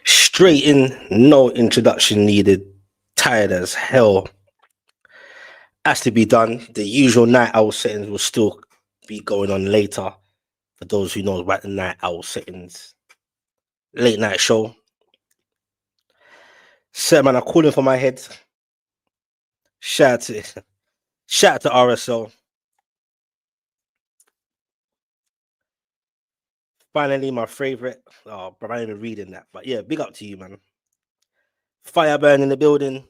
Straight in, no introduction needed. Tired as hell. Has to be done. The usual night owl settings will still be going on later. For those who know about the night owl settings, late night show. Set man, I'm calling for my head. Shout out to shout out to RSL. Finally, my favorite. Oh, but I'm not even reading that. But yeah, big up to you, man. Fire burn in the building.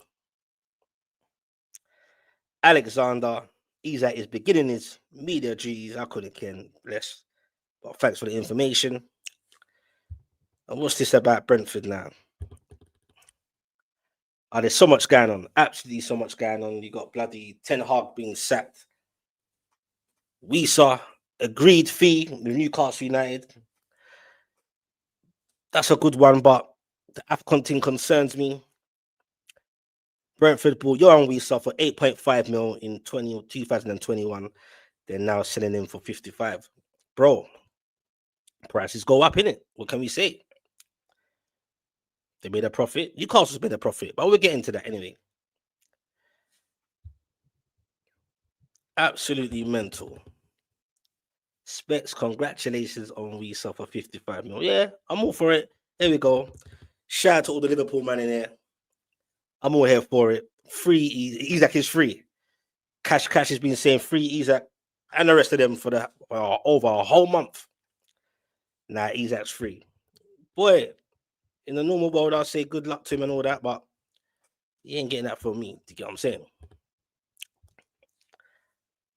Alexander Isak is beginning his media duties. I couldn't care less. But thanks for the information. And what's this about Brentford now? There's so much going on. Absolutely so much going on. You got bloody Ten Hag being sacked. Wissa agreed fee with Newcastle United. That's a good one, but the AFCON thing concerns me. Brentford bought Johan Wissa for 8.5 mil in 2021. They're now selling him for 55. Bro, prices go up, innit? What can we say? They made a profit. Newcastle's made a profit, but we'll get into that anyway. Absolutely mental. Specs, congratulations on Wissa for 55 mil. Yeah, I'm all for it. There we go. Shout out to all the Liverpool man in there. I'm all here for it. Free Isak is free. Cash has been saying free Isak and the rest of them for the over a whole month. Now Isak's free. Boy, in the normal world, I'll say good luck to him and all that, but he ain't getting that from me. Do you get what I'm saying?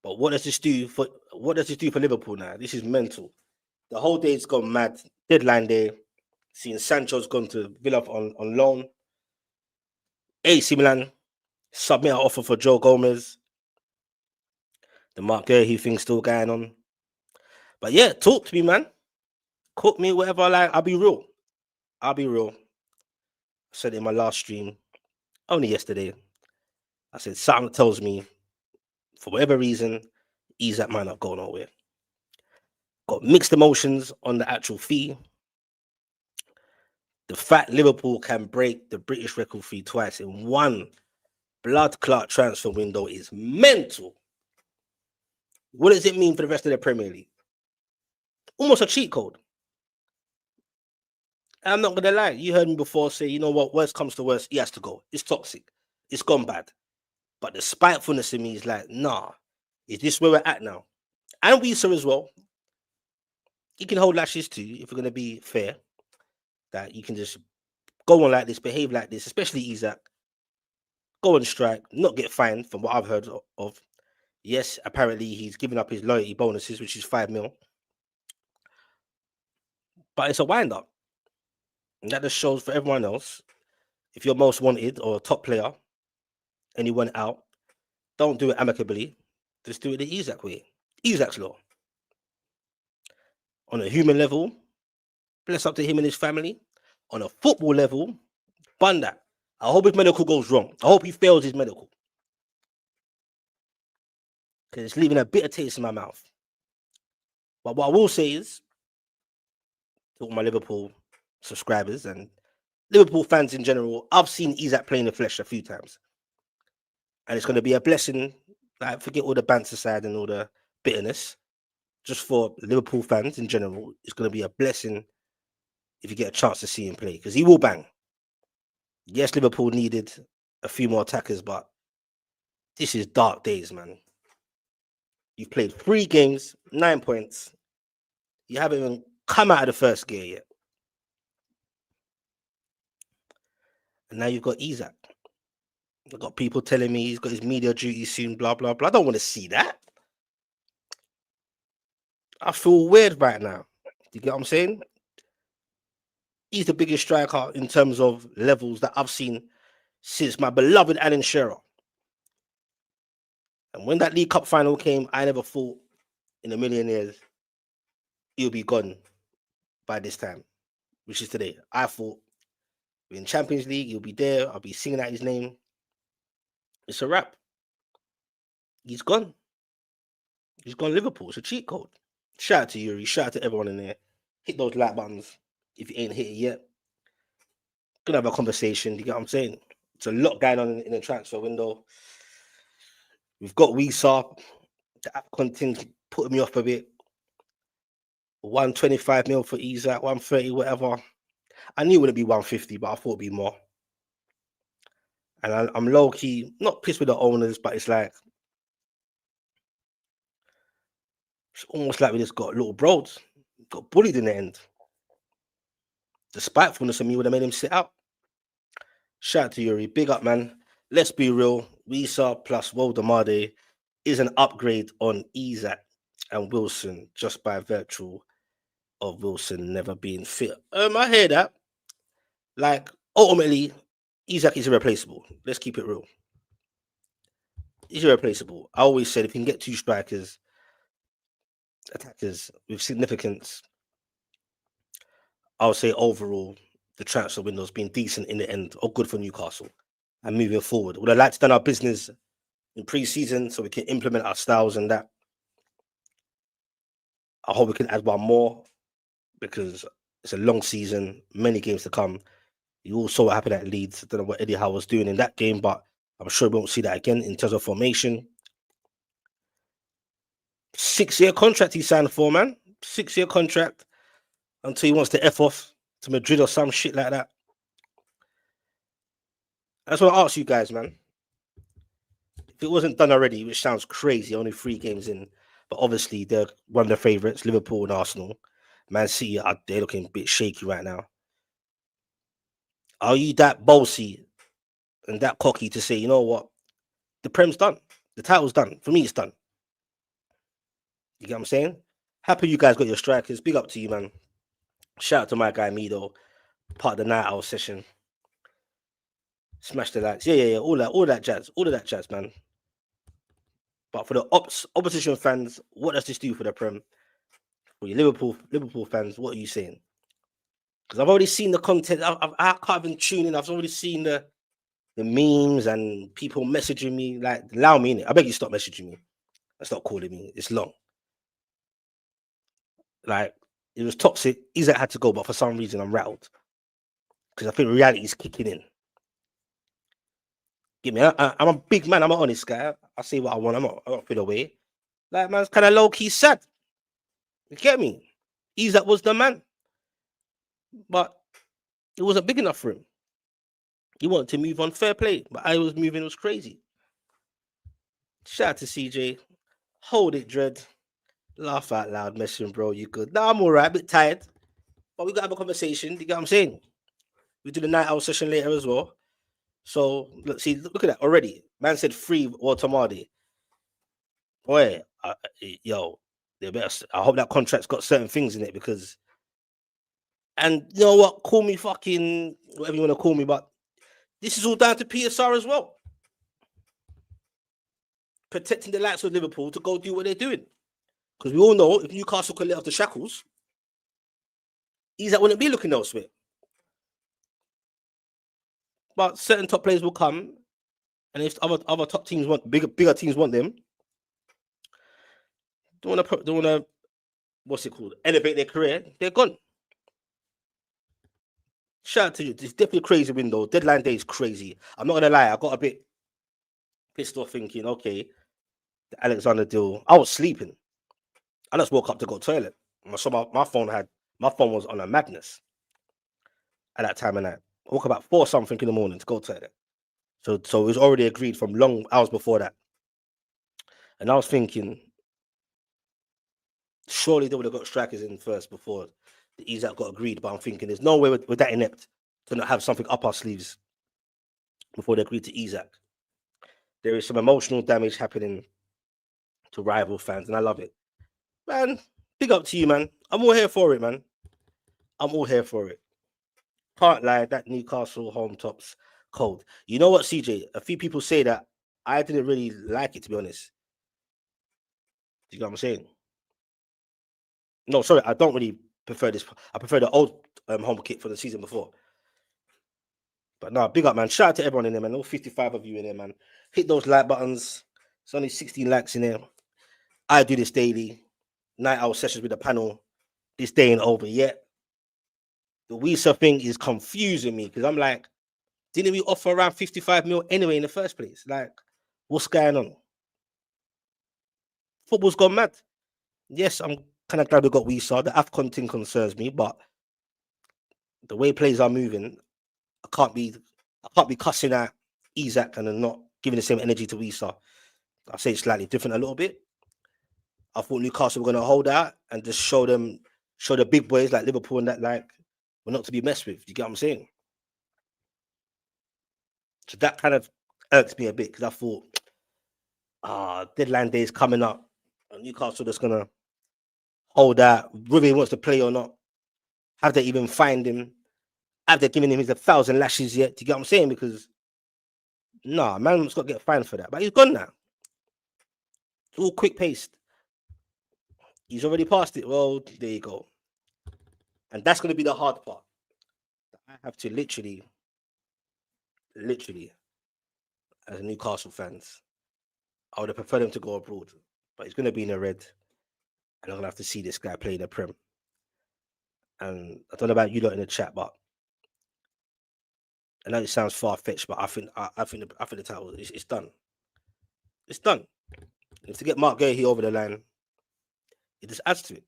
But what does this do for Liverpool now? This is mental. The whole day's gone mad. Deadline day. Seeing Sancho's gone to Villa on loan. AC Milan submit an offer for Joe Gomez. The Mark Gurley thing's still going on. But yeah, talk to me, man. Cook me, whatever I like. I'll be real. I said it in my last stream, only yesterday. I said something tells me, for whatever reason, Isak might not go nowhere. Got mixed emotions on the actual fee. The fact Liverpool can break the British record fee twice in one blood clot transfer window is mental. What does it mean for the rest of the Premier League? Almost a cheat code. I'm not gonna lie. You heard me before say, you know what? Worst comes to worst, he has to go. It's toxic. It's gone bad. But the spitefulness in me is like, nah. Is this where we're at now? And Wissa as well. You can hold lashes too, if we're gonna be fair. That you can just go on like this, behave like this, especially Isak. Go on strike, not get fined from what I've heard of. Yes, apparently he's giving up his loyalty bonuses, which is 5 mil. But it's a wind up. And that just shows for everyone else, if you're most wanted or a top player and you went out, don't do it amicably. Just do it the Isak way. Isak's law. On a human level, bless up to him and his family. On a football level, bun that. I hope his medical goes wrong. I hope he fails his medical. Because it's leaving a bitter taste in my mouth. But what I will say is, to all my Liverpool subscribers and Liverpool fans in general, I've seen Isak play in the flesh a few times. And it's going to be a blessing. Like, forget all the banter side and all the bitterness. Just for Liverpool fans in general, it's going to be a blessing if you get a chance to see him play. Because he will bang. Yes, Liverpool needed a few more attackers, but this is dark days, man. You've played 3 games, 9 points. You haven't even come out of the first gear yet. And now you've got Isak. I've got people telling me he's got his media duty soon, blah, blah, blah. I don't want to see that. I feel weird right now. Do you get what I'm saying? He's the biggest striker in terms of levels that I've seen since my beloved Alan Shearer. And when that League Cup final came, I never thought in a million years he'll be gone by this time, which is today. I thought in Champions League, he'll be there. I'll be singing out his name. It's a wrap. He's gone. He's gone Liverpool. It's a cheat code. Shout out to Yuri. Shout out to everyone in there. Hit those like buttons if you ain't hit it yet. Gonna have a conversation. You get what I'm saying? It's a lot going on in the transfer window. We've got Wissa. The AFCON thing putting me off a bit. 125 mil for Isak, 130, whatever. I knew it wouldn't be 150, but I thought it'd be more. And I'm low key not pissed with the owners, but it's like it's almost like we just got little bros, got bullied in the end. The spitefulness of me would have made him sit out. Shout out to Yuri, big up, man. Let's be real. Wissa plus Woldemade is an upgrade on Isak and Wilson just by virtue of Wilson never being fit. I hear that. Like, ultimately, Isak is irreplaceable. Let's keep it real. He's irreplaceable. I always said if you can get two strikers, attackers with significance, I would say overall the transfer window's been decent in the end, or good for Newcastle. And moving forward, would I like to done our business in pre-season so we can implement our styles and that? I hope we can add one more because it's a long season, many games to come. You all saw what happened at Leeds. I don't know what Eddie Howe was doing in that game, but I'm sure we won't see that again in terms of formation. 6-year contract he signed for, man. 6-year contract until he wants to F off to Madrid or some shit like that. I just want to ask you guys, man. If it wasn't done already, which sounds crazy, only 3 games in, but obviously they're one of the favourites, Liverpool and Arsenal. Man City, they're looking a bit shaky right now. Are you that bossy and that cocky to say, you know what? The Prem's done. The title's done. For me, it's done. You get what I'm saying? Happy you guys got your strikers. Big up to you, man. Shout out to my guy Mido, part of the night owl session. Smash the likes. Yeah. All that jazz, man. But for the opposition fans, what does this do for the Prem? For your Liverpool fans, what are you saying? Because I've already seen the content. I can't even tune in. I've already seen the memes and people messaging me. Like, allow me in it. I beg you stop messaging me and stop calling me. It's long. Like, it was toxic. Isak had to go, but for some reason I'm rattled. Because I think reality is kicking in. Get me? I'm a big man. I'm an honest guy. I say what I want. I don't feel away. Like, man's kind of low-key sad. You get me? Isak was the man. But it wasn't big enough for him. He wanted to move on, fair play. But I was moving, it was crazy. Shout out to CJ. Hold it, Dread. Laugh out loud, messing, bro. You good? Nah, I'm all right, a bit tired. But we got to have a conversation. You get what I'm saying? We do the night owl session later as well. So, look at that already. Man said free Watamadi. Boy, yo, they better. I hope that contract's got certain things in it because. And you know what? Call me fucking whatever you want to call me, but this is all down to PSR as well. Protecting the likes of Liverpool to go do what they're doing. Because we all know if Newcastle can let off the shackles, Isak wouldn't be looking elsewhere. But certain top players will come, and if other top teams want bigger teams want them, don't want to what's it called? Elevate their career, they're gone. Shout out to you. It's definitely a crazy window. Deadline day is crazy. I'm not gonna lie, I got a bit pissed off thinking, okay, the Alexander deal. I was sleeping. I just woke up to go to the toilet. So my phone was on a madness at that time of night. I woke up at 4 something in the morning to go to the toilet. So it was already agreed from long hours before that. And I was thinking, surely they would have got strikers in first before the Isak got agreed. But I'm thinking there's no way we're that inept to not have something up our sleeves before they agreed to Isak. There is some emotional damage happening to rival fans, and I love it. Man, big up to you, man. I'm all here for it, man. I'm all here for it. Can't lie, that Newcastle home top's cold. You know what, CJ? A few people say that I didn't really like it, to be honest. Do you know what I'm saying? No, sorry, I don't really prefer this. I prefer the old home kit for the season before. But no, big up, man. Shout out to everyone in there, man. All 55 of you in there, man. Hit those like buttons. It's only 16 likes in there. I do this daily. Night owl sessions with the panel. this day ain't over yet. The Wissa thing is confusing me because I'm like, didn't we offer around 55 mil anyway in the first place? Like, what's going on? Football's gone mad. Yes, I'm kind of glad we got Wissa. The AFCON thing concerns me, but the way players are moving, I can't be cussing at Isak and then not giving the same energy to Wissa. I'll say it's slightly different a little bit. I thought Newcastle were going to hold out and just show the big boys like Liverpool and that, like, we're not to be messed with. You get what I'm saying? So that kind of irks me a bit because I thought, deadline day is coming up. And Newcastle just going to hold out, whether he wants to play or not. Have they even fined him? Have they given him his 1,000 lashes yet? Do you get what I'm saying? Because, man's got to get fined for that. But he's gone now. It's all quick paced. He's already passed it. Well, there you go. And that's going to be the hard part. I have to literally, as Newcastle fans, I would have preferred him to go abroad. But he's going to be in the red. And I'm going to have to see this guy play in the Prem. And I don't know about you lot in the chat, but I know it sounds far-fetched, but I think the title is done. It's done. And to get Mark Gahey over the line, it just adds to it.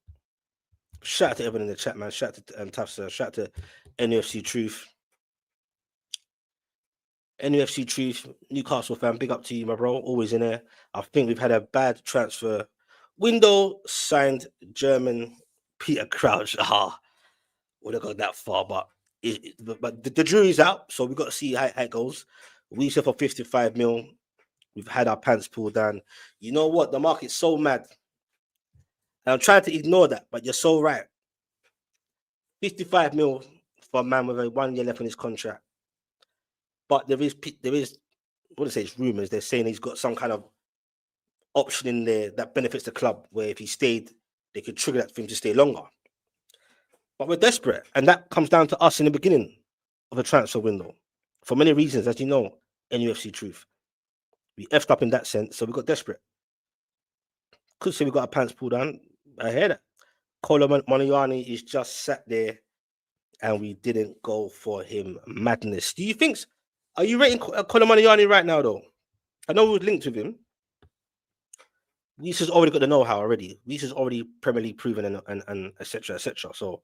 Shout out to everyone in the chat, man. Shout out to Tafsa. Shout out to NUFC Truth. NUFC Truth, Newcastle fan, big up to you, my bro. Always in there. I think we've had a bad transfer window. Signed German Peter Crouch. Would have got that far, but the jury's out, so we've got to see how it goes. We said for 55 mil, we've had our pants pulled down. You know what? The market's so mad. And I'm trying to ignore that, but you're so right. 55 mil for a man with a 1 year left on his contract. But there is, what do I say? It's rumors. They're saying he's got some kind of option in there that benefits the club, where if he stayed, they could trigger that for him to stay longer. But we're desperate, and that comes down to us in the beginning of the transfer window. For many reasons, as you know, NUFC Truth. We effed up in that sense, so we got desperate. Could say we got our pants pulled down. I hear that. Kolo Moniani is just sat there, and we didn't go for him. Madness. Do you think? Are you rating Kolo Moniani right now, though? I know we was linked with him. Wissa's already got the know-how already. Wissa's already Premier League proven and etc. etc. So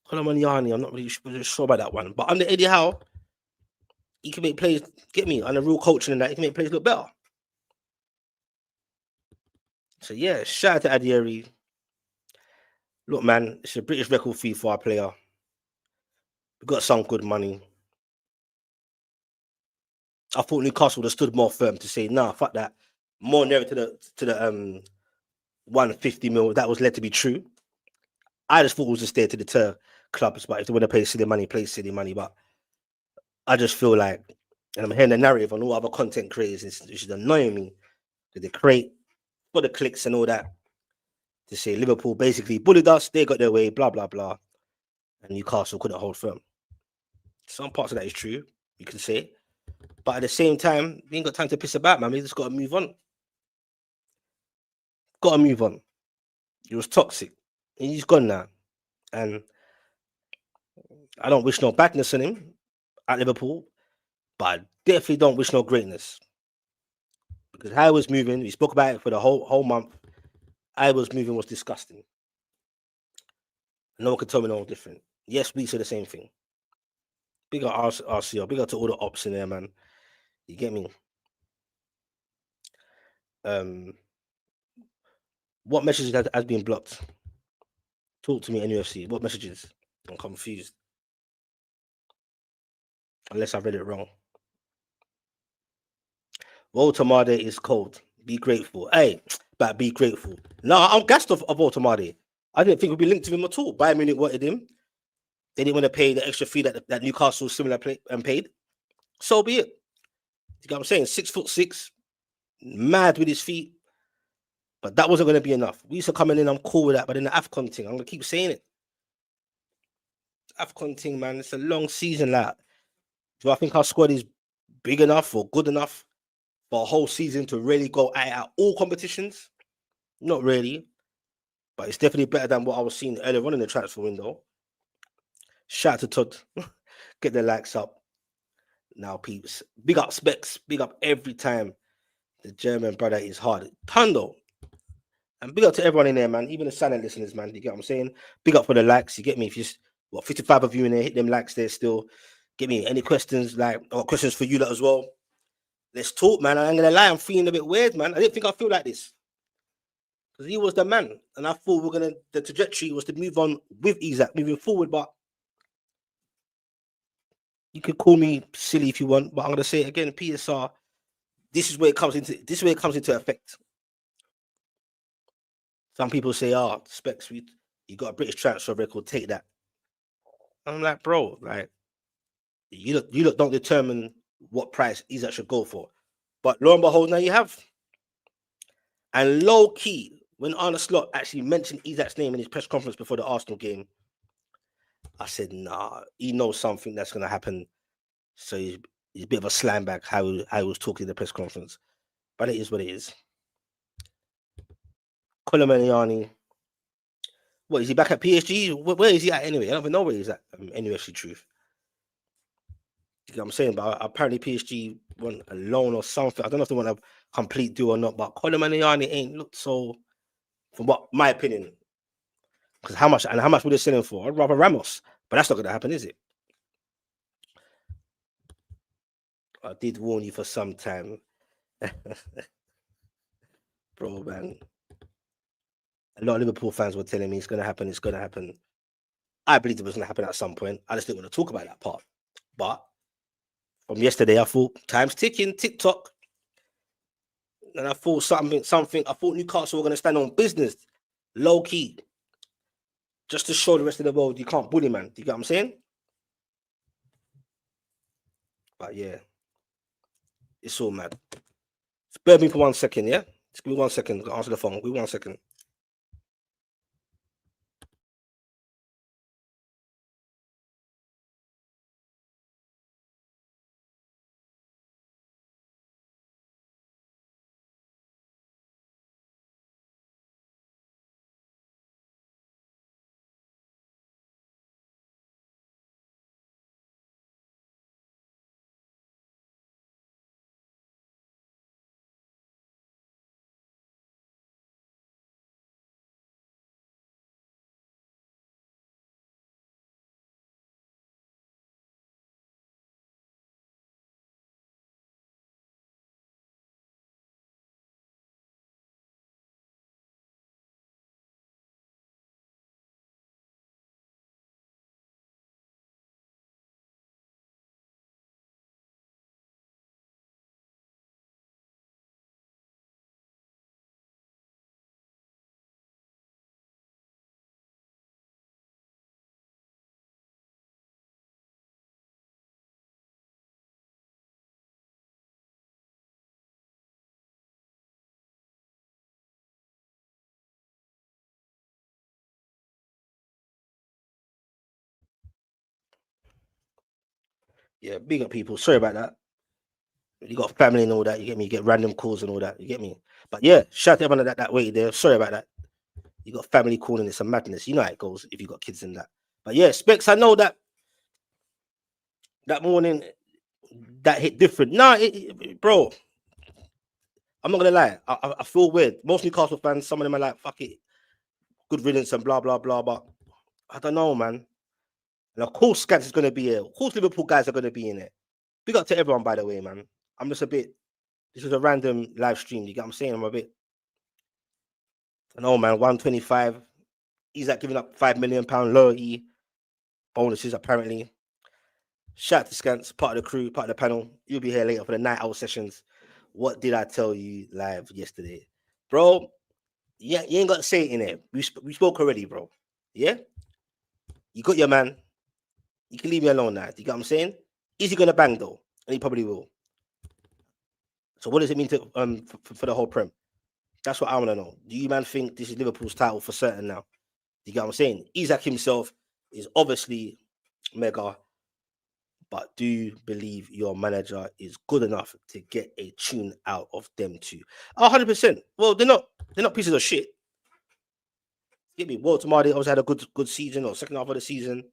Kolo Moniani, I'm not really sure about that one. But under Eddie Howe, he can make players, get me, and a real coaching and that, he can make players look better. So yeah, shout out to Adieri. Look, man, it's a British record fee for our player. We got some good money. I thought Newcastle would have stood more firm to say, nah, fuck that. More nearer to the 150 mil. That was led to be true. I just thought it was just there to deter clubs, but if they want to pay silly money, play silly money. But I just feel like, and I'm hearing the narrative on all other content creators, which is annoying me, that they create for the clicks and all that, to say Liverpool basically bullied us, they got their way, blah, blah, blah. And Newcastle couldn't hold firm. Some parts of that is true, you can say. But at the same time, we ain't got time to piss about, man. We just got to move on. Got to move on. It was toxic. He's gone now. And I don't wish no badness on him at Liverpool, but I definitely don't wish no greatness. Because how I was moving, we spoke about it for the whole month. I was moving was disgusting. No one could tell me no different. Yes, we say the same thing. Big up RCL, big up to all the ops in there, man. You get me? What messages has been blocked? Talk to me, NUFC. What messages? I'm confused. Unless I read it wrong. Voltamade is cold. Be grateful. Hey, but be grateful. No, I'm gassed off of Voltamade. I didn't think we'd be linked to him at all. Bayern Munich wanted him. They didn't want to pay the extra fee that Newcastle similar paid. So be it. You know what I'm saying? 6'6", mad with his feet. But that wasn't going to be enough. We used to come in, I'm cool with that. But in the AFCON thing, I'm going to keep saying it. AFCON thing, man, it's a long season. Like, do I think our squad is big enough or good enough for a whole season to really go at all competitions? Not really. but it's definitely better than what I was seeing earlier on in the transfer window. Shout out to Todd. Get the likes up. Now, peeps. Big up Specs. Big up every time. The German brother is hard. Tondo. And big up to everyone in there, man. Even the silent listeners, man. You get what I'm saying? Big up for the likes. You get me? If you 55 of you in there, hit them likes there still. Get me any questions, or questions for you lot as well. Let's talk, man. I ain't gonna lie, I'm feeling a bit weird, man. I didn't think I'd feel like this. Because he was the man. And I thought the trajectory was to move on with Isak moving forward, but you could call me silly if you want, but I'm gonna say it again, PSR. This is where it comes into effect. Some people say, Specs, you got a British transfer record, take that. I'm like, bro, like you look don't determine what price Isak should go for. But lo and behold, now you have. And low key, when Arne Slot actually mentioned Isak's name in his press conference before the Arsenal game, I said, nah, he knows something that's gonna happen. So he's a bit of a slam bag how he was talking in the press conference. But it is what it is. Colomaniani. What, is he back at PSG? Where is he at anyway? I don't even know where he's at. NFC Truth. You know what I'm saying? But apparently PSG want a loan or something. I don't know if they want a complete deal or not. But Colomaniani ain't looked so, from what my opinion. Because how much would they sell him for? I'd rather Ramos. But that's not going to happen, is it? I did warn you for some time. Bro, man. A lot of Liverpool fans were telling me it's going to happen. It's going to happen. I believed it was going to happen at some point. I just didn't want to talk about that part. But from yesterday, I thought time's ticking, TikTok. And I thought something. I thought Newcastle were going to stand on business, low key, just to show the rest of the world you can't bully, man. You get what I'm saying? But yeah, it's all mad. Spare me for 1 second, yeah? Just give me 1 second. I'll answer the phone. Give me 1 second. Yeah, big up people. Sorry about that. You got family and all that. You get me? You get random calls and all that. You get me? But yeah, shout out to everyone that waited there. Sorry about that. You got family calling. It's a madness. You know how it goes if you got kids and that. But yeah, Specs, I know that morning that hit different. Nah, bro, I'm not gonna lie. I feel weird. Most Newcastle fans, some of them are like, fuck it, good riddance and blah blah blah. But I don't know, man. And of course, Scants is gonna be here. Of course, Liverpool guys are gonna be in it. Big up to everyone, by the way, man. I'm just a bit. This is a random live stream. You get what I'm saying? I'm a bit. I know, man. 125. He's like giving up £5 million loyalty bonuses, apparently. Shout out to Scants, part of the crew, part of the panel. You'll be here later for the night out sessions. What did I tell you live yesterday? Bro, yeah, you ain't got to say it in there. We spoke already, bro. Yeah? You got your man. You can leave me alone now. You get what I'm saying? Is he going to bang, though? And he probably will. So what does it mean to for the whole Prem? That's what I want to know. Do you, man, think this is Liverpool's title for certain now? You get what I'm saying? Isak himself is obviously mega. But do you believe your manager is good enough to get a tune out of them two? 100%. Well, they're not pieces of shit. Get me? Walter Marty always had a good season or second half of the season.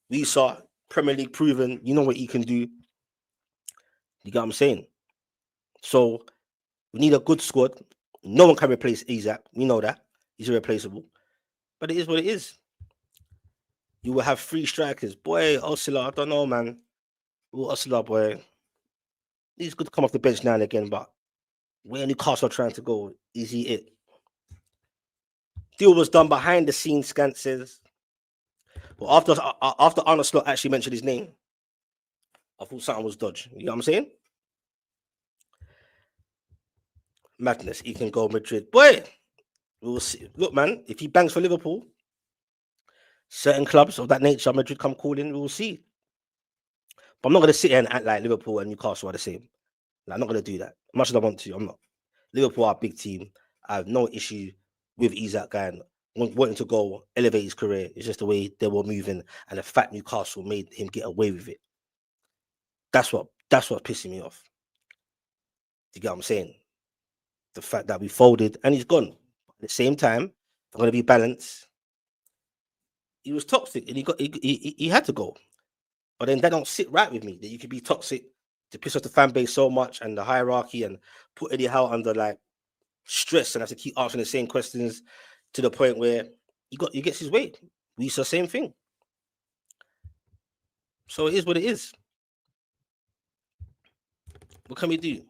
We saw Premier League proven. You know what he can do. You get what I'm saying? So we need a good squad. No one can replace Isak. We know that. He's irreplaceable. But it is what it is. You will have 3 strikers. Boy, Osila, I don't know, man. Osila, boy. He's good to come off the bench now and again, but where Newcastle are trying to go, is he it? Deal was done behind the scenes, Scant says. But after Arnold Slot actually mentioned his name, I thought something was dodge. You know what I'm saying? Madness. He can go Madrid. Boy, we'll see. Look, man, if he bangs for Liverpool, certain clubs of that nature, Madrid come calling, we'll see. But I'm not going to sit here and act like Liverpool and Newcastle are the same. Like, I'm not going to do that. Much as I want to, I'm not. Liverpool are a big team. I have no issue with Isak and wanting to go elevate his career. It's just the way they were moving and the fact Newcastle made him get away with it. That's what's pissing me off. Do you get what I'm saying? The fact that we folded and he's gone. At the same time, if I'm going to be balanced, he was toxic and he had to go. But then that don't sit right with me, that you could be toxic to piss off the fan base so much and the hierarchy and put Eddie Howe under like stress and have to keep asking the same questions to the point where he gets his way. We saw the same thing. So it is what it is. What can we do?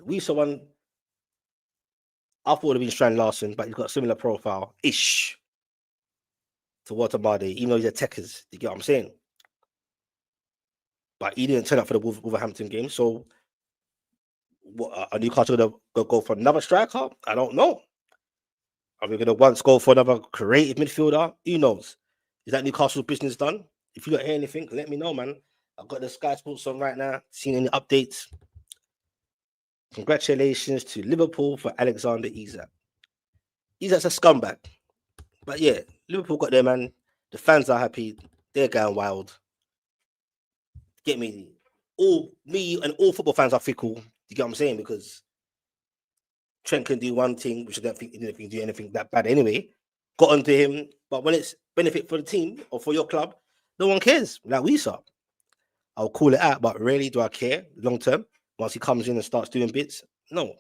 We saw one. I thought it would have been Strand Larson, but he's got a similar profile-ish to Walter Mardy, even though he's a Techers. You get what I'm saying? But he didn't turn up for the Wolverhampton game. So what, are Newcastle going to go for another striker? I don't know. Are we going to once go for another creative midfielder? Who knows? Is that Newcastle business done? If you don't hear anything, let me know, man. I've got the Sky Sports on right now. Seen any updates? Congratulations to Liverpool for Alexander Isak. Isak's a scumbag. But yeah, Liverpool got there, man. The fans are happy. They're going wild. Get me? Me and all football fans are fickle. You get what I'm saying? Because Trent can do one thing, which I don't think he didn't do anything that bad anyway. Got onto him. But when it's benefit for the team or for your club, no one cares. Like we saw. I'll call it out, but rarely do I care long term. Once he comes in and starts doing bits, no.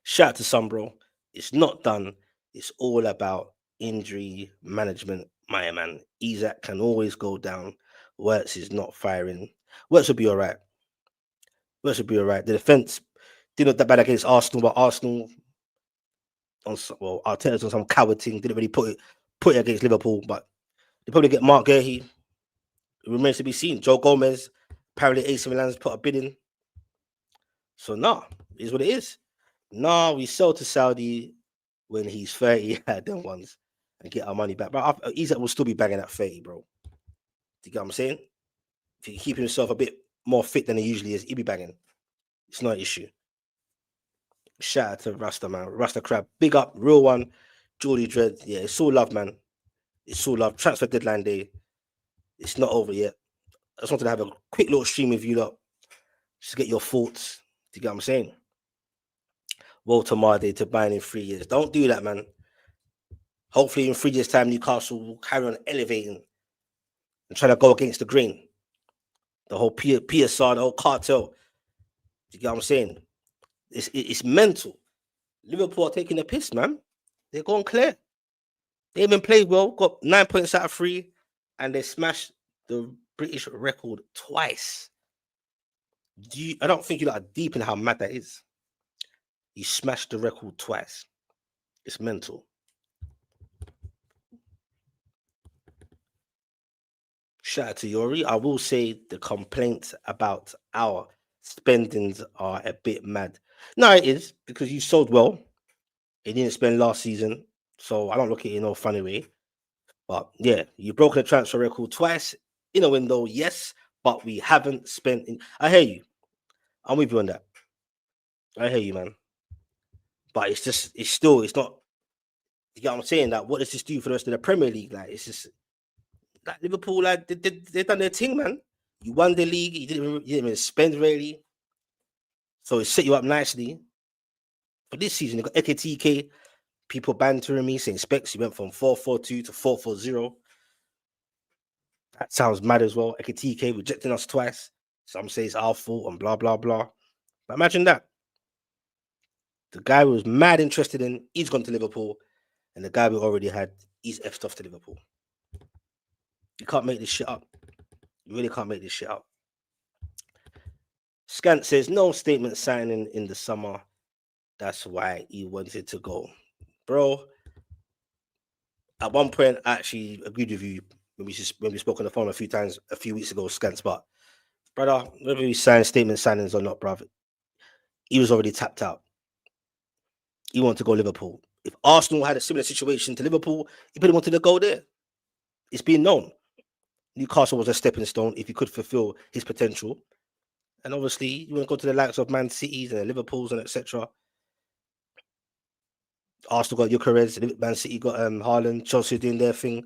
Shout out to some, bro. It's not done. It's all about injury management, my man. Isak can always go down. Wirtz is not firing. Wirtz will be all right. Wirtz will be all right. The defense didn't look that bad against Arsenal, but Arsenal, Arteta's on some coward thing. Didn't really put it against Liverpool, but they probably get Mark Guehi. It remains to be seen. Joe Gomez, apparently AC Milan's put a bid in. So, it is what it is. We sell to Saudi when he's 30 at them ones and get our money back. But Isak will still be banging at 30, bro. Do you get what I'm saying? If he keep himself a bit more fit than he usually is, he'll be banging. It's not an issue. Shout out to Rasta, man. Rasta Crab. Big up, real one. Geordie Dread. Yeah, it's all love, man. It's all love. Transfer deadline day. It's not over yet. I just wanted to have a quick little stream with you lot. Just to get your thoughts. Do you get what I'm saying? Walter Mardy to buy in 3 years. Don't do that, man. Hopefully in 3 years' time, Newcastle will carry on elevating and trying to go against the grain. The whole PSR, the whole cartel. Do you get what I'm saying? It's mental. Liverpool are taking a piss, man. They're going clear. They haven't played well, got 9 points out of 3, and they smashed the British record twice. I don't think you are deep in how mad that is. He smashed the record twice. It's mental. Shout out to Yori. I will say the complaints about our spendings are a bit mad. No, it is because you sold well. He didn't spend last season, so I don't look at it in a funny way. But yeah, you've broken the transfer record twice in a window, yes, but we haven't spent. I hear you. I'm with you on that. I hear you, man. But it's not. You get what I'm saying? That what does this do for the rest of the Premier League? Like, it's just like Liverpool, like they've done their thing, man. You won the league. You didn't even spend really, so it set you up nicely for this season. You got Ekitike People bantering me saying Specs, you went from 4-4-2 to 4-4-0. That sounds mad as well. Ekitike rejecting us twice. Some say it's our fault and blah, blah, blah. But imagine that. The guy was mad interested in, he's gone to Liverpool. And the guy we already had, he's F'd off to Liverpool. You can't make this shit up. You really can't make this shit up. Scant says, no statement signing in the summer. That's why he wanted to go. Bro, at one point, I actually agreed with you when we spoke on the phone a few times a few weeks ago, Scants. But, brother, whether we sign statement signings or not, brother, he was already tapped out. He wanted to go Liverpool. If Arsenal had a similar situation to Liverpool, he probably wanted to go there. It's been known. Newcastle was a stepping stone if he could fulfill his potential. And obviously, you want to go to the likes of Man Cities and Liverpools and etc. Arsenal got Gyökeres, Man City got Haaland, Chelsea doing their thing.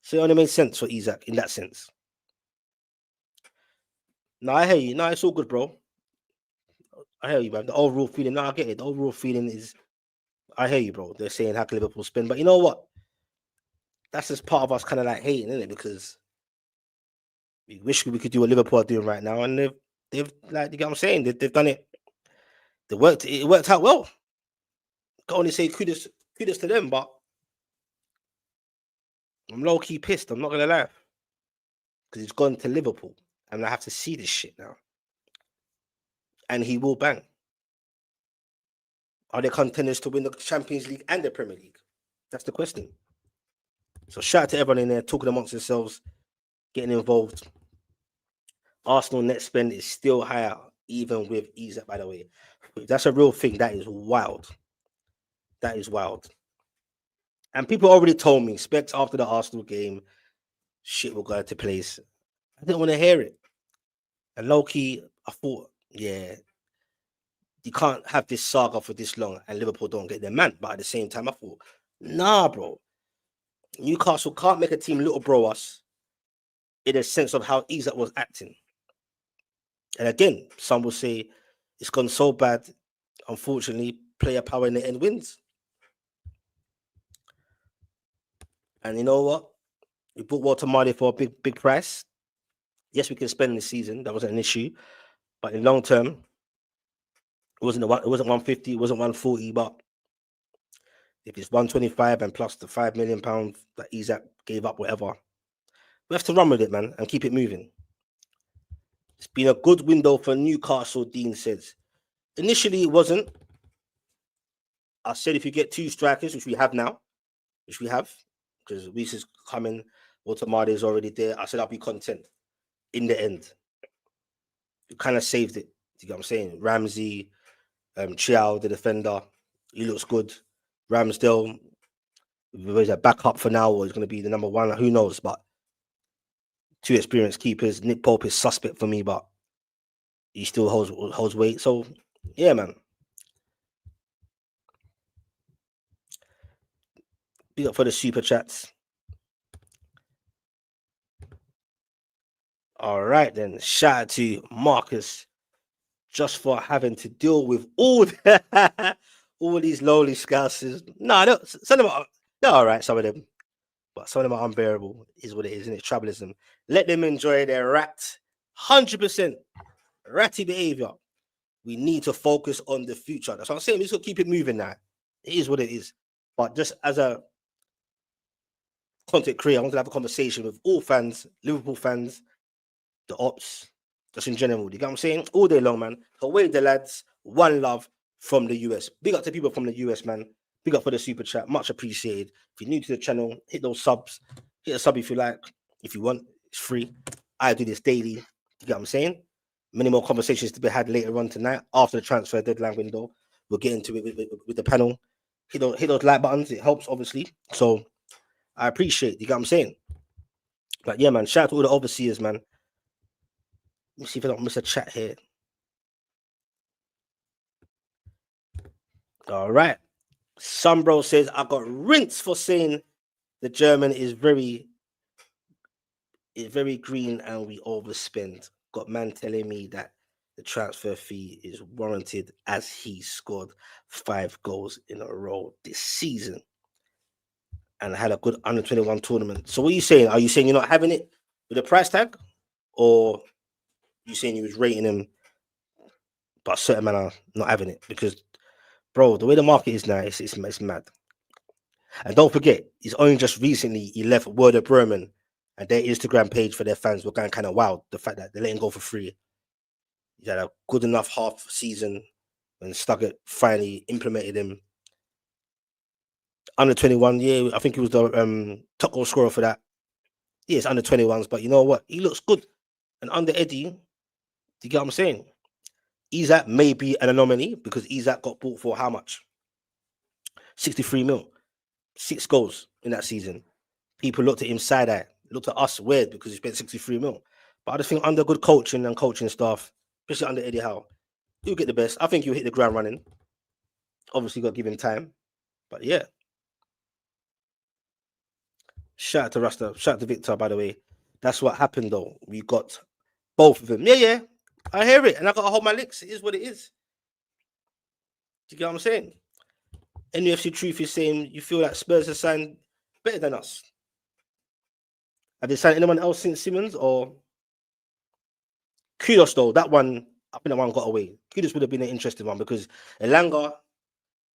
So it only made sense for Isak in that sense. No, I hear you. No, it's all good, bro. I hear you, man. The overall feeling, no, I get it. The overall feeling is, I hear you, bro. They're saying how can Liverpool spin, but you know what? That's just part of us kind of like hating, isn't it? Because we wish we could do what Liverpool are doing right now, and they've like, you get what I'm saying? They've done it. It worked out well. Can't only say kudos to them, but I'm low key pissed. I'm not gonna lie, because he's gone to Liverpool, and I have to see this shit now. And he will bang. Are they contenders to win the Champions League and the Premier League? That's the question. So shout out to everyone in there talking amongst themselves, getting involved. Arsenal net spend is still higher, even with Isak, by the way. If that's a real thing, that is wild. That is wild. And people already told me, Specs after the Arsenal game, shit will go into place. I didn't want to hear it. And low-key, I thought, yeah, you can't have this saga for this long and Liverpool don't get their man. But at the same time, I thought, nah, bro. Newcastle can't make a team little bro us in a sense of how Isak was acting. And again, some will say it's gone so bad, unfortunately, player power in the end wins. And you know what? We bought Walter Marley for a big price. Yes, we can spend this season. That wasn't an issue. But in long term, it wasn't 150, it wasn't 140, but if it's 125 and plus the £5 million that Isak gave up, whatever, we have to run with it, man, and keep it moving. It's been a good window for Newcastle, Dean says. Initially, it wasn't. I said if you get two strikers, which we have now, because Wissa's coming, Walter is already there, I said I'll be content in the end. You kind of saved it. You get what I'm saying? Ramsey, Chiao, the defender, he looks good. Ramsdale, where's a backup for now, or he's going to be the number one? Who knows? But two experienced keepers. Nick Pope is suspect for me, but he still holds weight. So, yeah, man. Big up for the super chats. All right, then. Shout out to Marcus just for having to deal with all these lowly scousers. No, some of them they're all right, some of them. But some of them are unbearable, is what it is, isn't it? Tribalism. Let them enjoy their 100% ratty behavior. We need to focus on the future. That's what I'm saying. We just got to keep it moving now. It is what it is. But just as a content creator, I want to have a conversation with all fans, Liverpool fans, the ops, just in general. You get what I'm saying? All day long, man. Away the lads. One love from the US. Big up to people from the US, man. Big up for the super chat. Much appreciated. If you're new to the channel, hit those subs. Hit a sub if you like. If you want, it's free. I do this daily. You get what I'm saying? Many more conversations to be had later on tonight after the transfer deadline window. We'll get into it with the panel. Hit those like buttons. It helps, obviously. So I appreciate it. You get what I'm saying? But yeah, man. Shout out to all the overseers, man. Let me see if I don't miss a chat here. All right. Sunbro says, I got rinsed for saying the German is very green and we overspend. Got man telling me that the transfer fee is warranted as he scored 5 goals in a row this season and had a good under 21 tournament. So what are you saying? Are you saying you're not having it with a price tag, or you saying you was rating him, but certain men are not having it? Because, bro, the way the market is now, it's mad. And don't forget, he's only just recently he left Werder Bremen, and their Instagram page for their fans were going kind of wild. The fact that they let him go for free. He had a good enough half season when Stuggett finally implemented him. Under 21, yeah, I think he was the top goal scorer for that. Yeah, it's under 21s, but you know what? He looks good. And under Eddie, do you get what I'm saying? Isak may be an anomaly because Isak got bought for how much? 63 mil. 6 goals in that season. People looked at him side eye, looked at us weird because he spent 63 mil. But I just think under good coaching and coaching staff, especially under Eddie Howe, he'll get the best. I think he'll hit the ground running. Obviously, got to give him time. But yeah. Shout out to Rasta. Shout out to Victor, by the way. That's what happened, though. We got both of them. Yeah. I hear it. And I got to hold my licks. It is what it is. Do you get what I'm saying? NUFC Truth is saying you feel like Spurs have signed better than us. Have they signed anyone else since Simmons? Or Kudos, though. That one, I think that one got away. Kudos would have been an interesting one because Elanga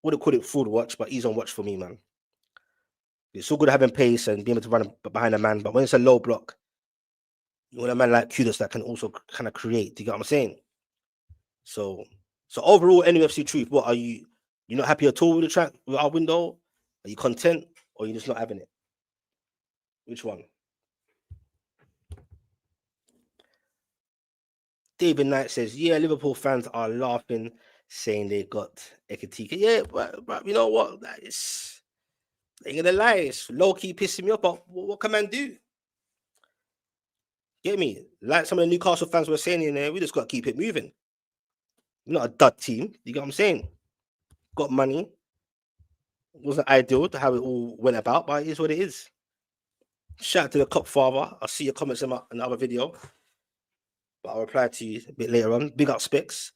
would have called it forward watch, but he's on watch for me, man. It's so good having pace and being able to run behind a man, but when it's a low block, you want a man like Kudos that can also kind of create. Do you get what I'm saying? So overall, NUFC Truth, what are you? You're not happy at all with the track with our window? Are you content, or are you just not having it? Which one? David Knight says, yeah, Liverpool fans are laughing, saying they got Ekitike. Yeah, but you know what? It's ain't gonna lie, it's low-key pissing me off, but what can man do? Get me? Like some of the Newcastle fans were saying in there, we just got to keep it moving. We're not a dud team. You get what I'm saying? Got money. Wasn't ideal to how it all went about, but it is what it is. Shout out to the Cop Father. I'll see your comments in another video. But I'll reply to you a bit later on. Big up Specs.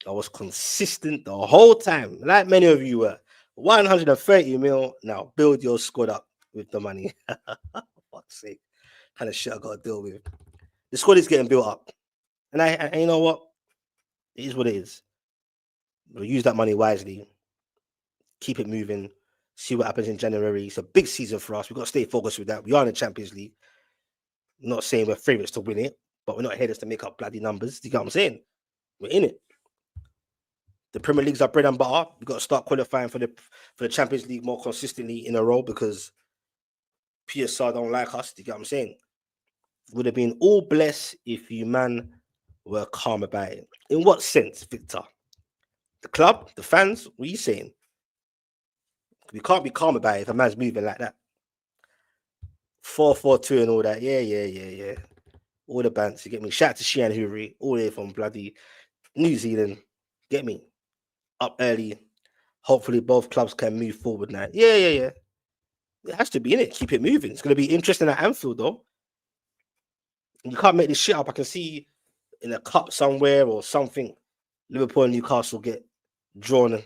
I was consistent the whole time, like many of you were. 130 mil. Now build your squad up with the money. For fuck's sake. Kind of shit I got to deal with. The squad is getting built up. And you know what? It is what it is. We'll use that money wisely. Keep it moving. See what happens in January. It's a big season for us. We've got to stay focused with that. We are in the Champions League. I'm not saying we're favourites to win it, but we're not headers to make up bloody numbers. Do you get what I'm saying? We're in it. The Premier League's our bread and butter. We've got to start qualifying for the Champions League more consistently in a row because PSR don't like us. Do you get what I'm saying? Would have been all blessed if you man were calm about it. In what sense, Victor? The club, the fans, what are you saying? We can't be calm about it if a man's moving like that. 4-4-2 and all that. Yeah. All the bands, you get me? Shout out to Shian Huri, all the way from bloody New Zealand. Get me? Up early. Hopefully both clubs can move forward now. Yeah. It has to be in it. Keep it moving. It's going to be interesting at Anfield, though. You can't make this shit up. I can see in a cup somewhere or something, Liverpool and Newcastle get drawn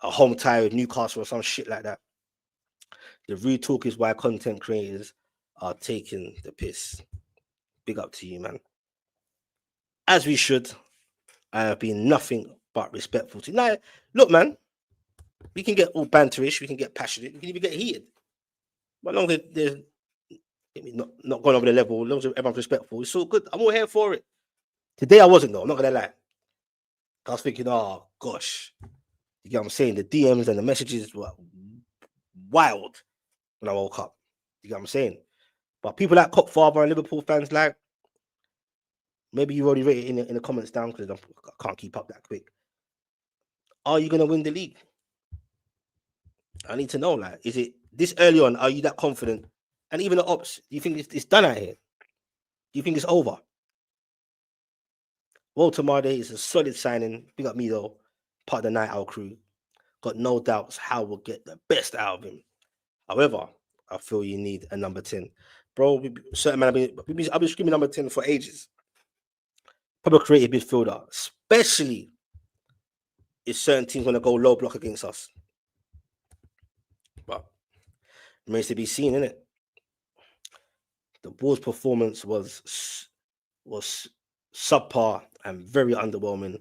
a home tie with Newcastle or some shit like that. The real talk is why content creators are taking the piss. Big up to you, man. As we should. I have been nothing but respectful to you. Now, look, man, we can get all banterish, we can get passionate, we can even get heated. But as long as they're not going over the level, as long as everyone's respectful, it's all good. I'm all here for it. Today I wasn't, though. I'm not going to lie. I was thinking, oh, gosh. You get what I'm saying? The DMs and the messages were wild when I woke up. You get what I'm saying? But people like Cop Father and Liverpool fans, like, maybe you already write it in the comments down because I can't keep up that quick. Are you going to win the league? I need to know, like, is it this early on? Are you that confident? And even the ops, do you think it's done out here? Do you think it's over? Walter Marde is a solid signing. Big up me, though. Part of the Night Owl crew. Got no doubts how we'll get the best out of him. However, I feel you need a number 10. Bro, certain man, I've been screaming number 10 for ages. proper creative midfielder, especially if certain teams want to go low block against us. But remains to be seen, innit? The Bulls' performance was subpar and very underwhelming.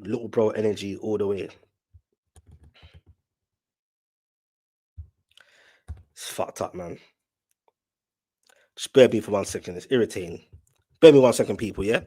Little bro energy all the way. It's fucked up, man. Just bear me for 1 second. It's irritating. Bear me 1 second, people, yeah?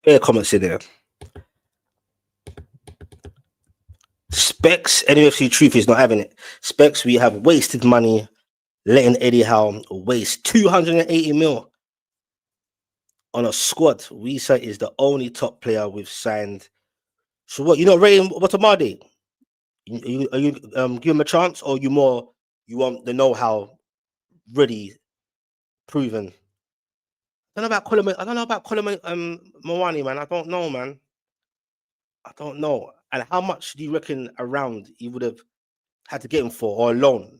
Fair comments in there. Specs, NUFC Truth is not having it. Specs, we have wasted money letting Eddie Howe waste 280 mil on a squad. Wissa is the only top player we've signed. So what, you not rating Watamade? Are you give him a chance, or you want the know-how ready, proven? I don't know about Colin Mawani, man. I don't know, man. I don't know. And how much do you reckon around he would have had to get him for, or a loan?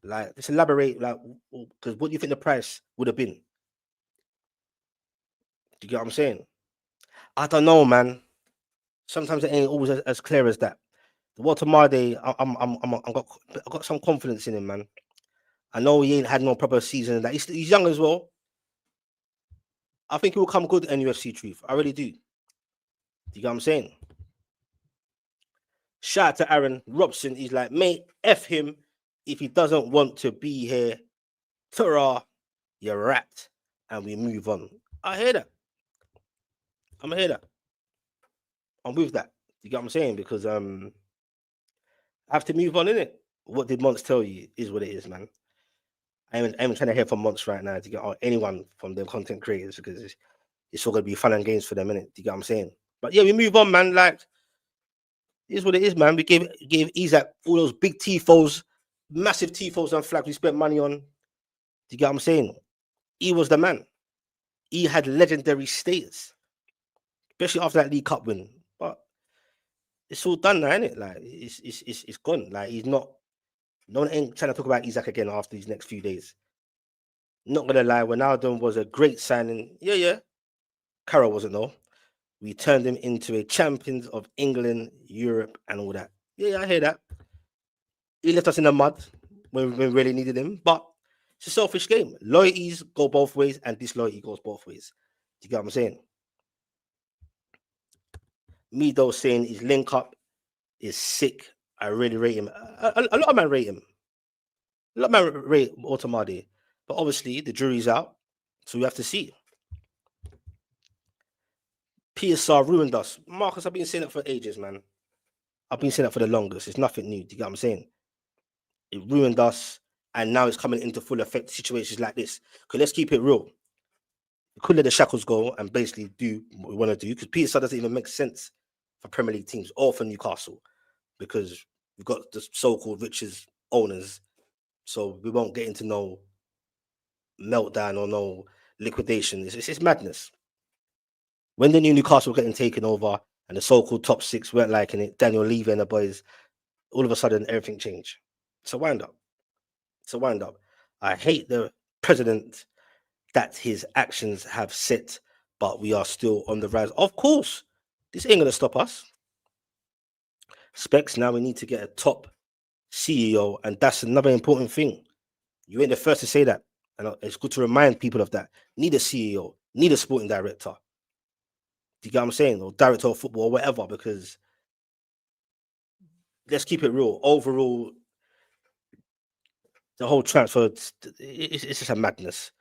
Like, just elaborate, like, because what do you think the price would have been? Do you get what I'm saying? I don't know, man. Sometimes it ain't always as clear as that. The Walter Marde, I got some confidence in him, man. I know he ain't had no proper season. Like, he's young as well. I think he will come good in UFC Truth. I really do. Do you get what I'm saying? Shout out to Aaron Robson. He's like, mate, F him if he doesn't want to be here. Ta-ra, you're wrapped, and we move on. I hear that. I'm hear that. I'm with that. You get what I'm saying? Because I have to move on, innit? What did Monts tell you is what it is, man. I'm trying to hear from Monts right now to get anyone from their content creators, because it's all gonna be fun and games for them, innit? Do you get what I'm saying? But yeah, we move on, man. Like, it is what it is, man. We gave Isak all those big tifos, massive tifos and flags we spent money on. Do you get what I'm saying? He was the man. He had legendary status, especially after that League Cup win. But it's all done now, isn't it? Like, it's gone. Like, he's not. No one ain't trying to talk about Isak again after these next few days. Not gonna lie, Ronaldo was a great signing. Yeah. Carroll wasn't though. We turned him into a champions of England, Europe, and all that. Yeah, I hear that. He left us in the mud when we really needed him. But it's a selfish game. Loyalties go both ways, and disloyalty goes both ways. Do you get what I'm saying? Me though saying his link up is sick. I really rate him. A lot of men rate him. A lot of men rate Automadi. But obviously the jury's out, so we have to see. PSR ruined us. Marcus, I've been saying it for ages, man. I've been saying it for the longest. It's nothing new. Do you get what I'm saying? It ruined us, and now it's coming into full effect. Situations like this. Because let's keep it real. We could let the shackles go and basically do what we want to do. Because PSR doesn't even make sense for Premier League teams or for Newcastle, because we've got the so-called richest owners. So we won't get into no meltdown or no liquidation. It's madness. When the new Newcastle were getting taken over and the so-called top six weren't liking it, Daniel Levy and the boys, all of a sudden everything changed. It's a wind up. It's a wind up. I hate the president that his actions have set, but we are still on the rise. Of course, this ain't gonna stop us. Specs, now we need to get a top CEO, and that's another important thing. You ain't the first to say that. And it's good to remind people of that. Need a CEO, need a sporting director. Do you get what I'm saying? Or director of football or whatever, because let's keep it real. Overall, the whole transfer, it's just a madness.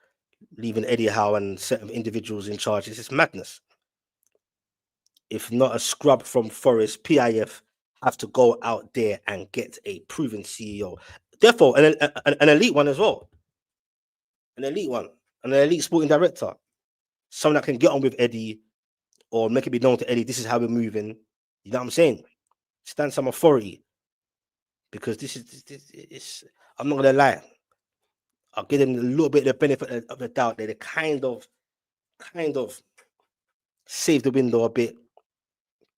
Leaving Eddie Howe and set of individuals in charge, it's just madness. If not a scrub from Forest, PIF have to go out there and get a proven CEO. Therefore, an elite one as well. An elite one. An elite sporting director. Someone that can get on with Eddie or make it be known to Eddie, this is how we're moving. You know what I'm saying? Stand some authority. Because it's I'm not gonna lie. I'll give them a little bit of the benefit of the doubt. They kind of saved the window a bit,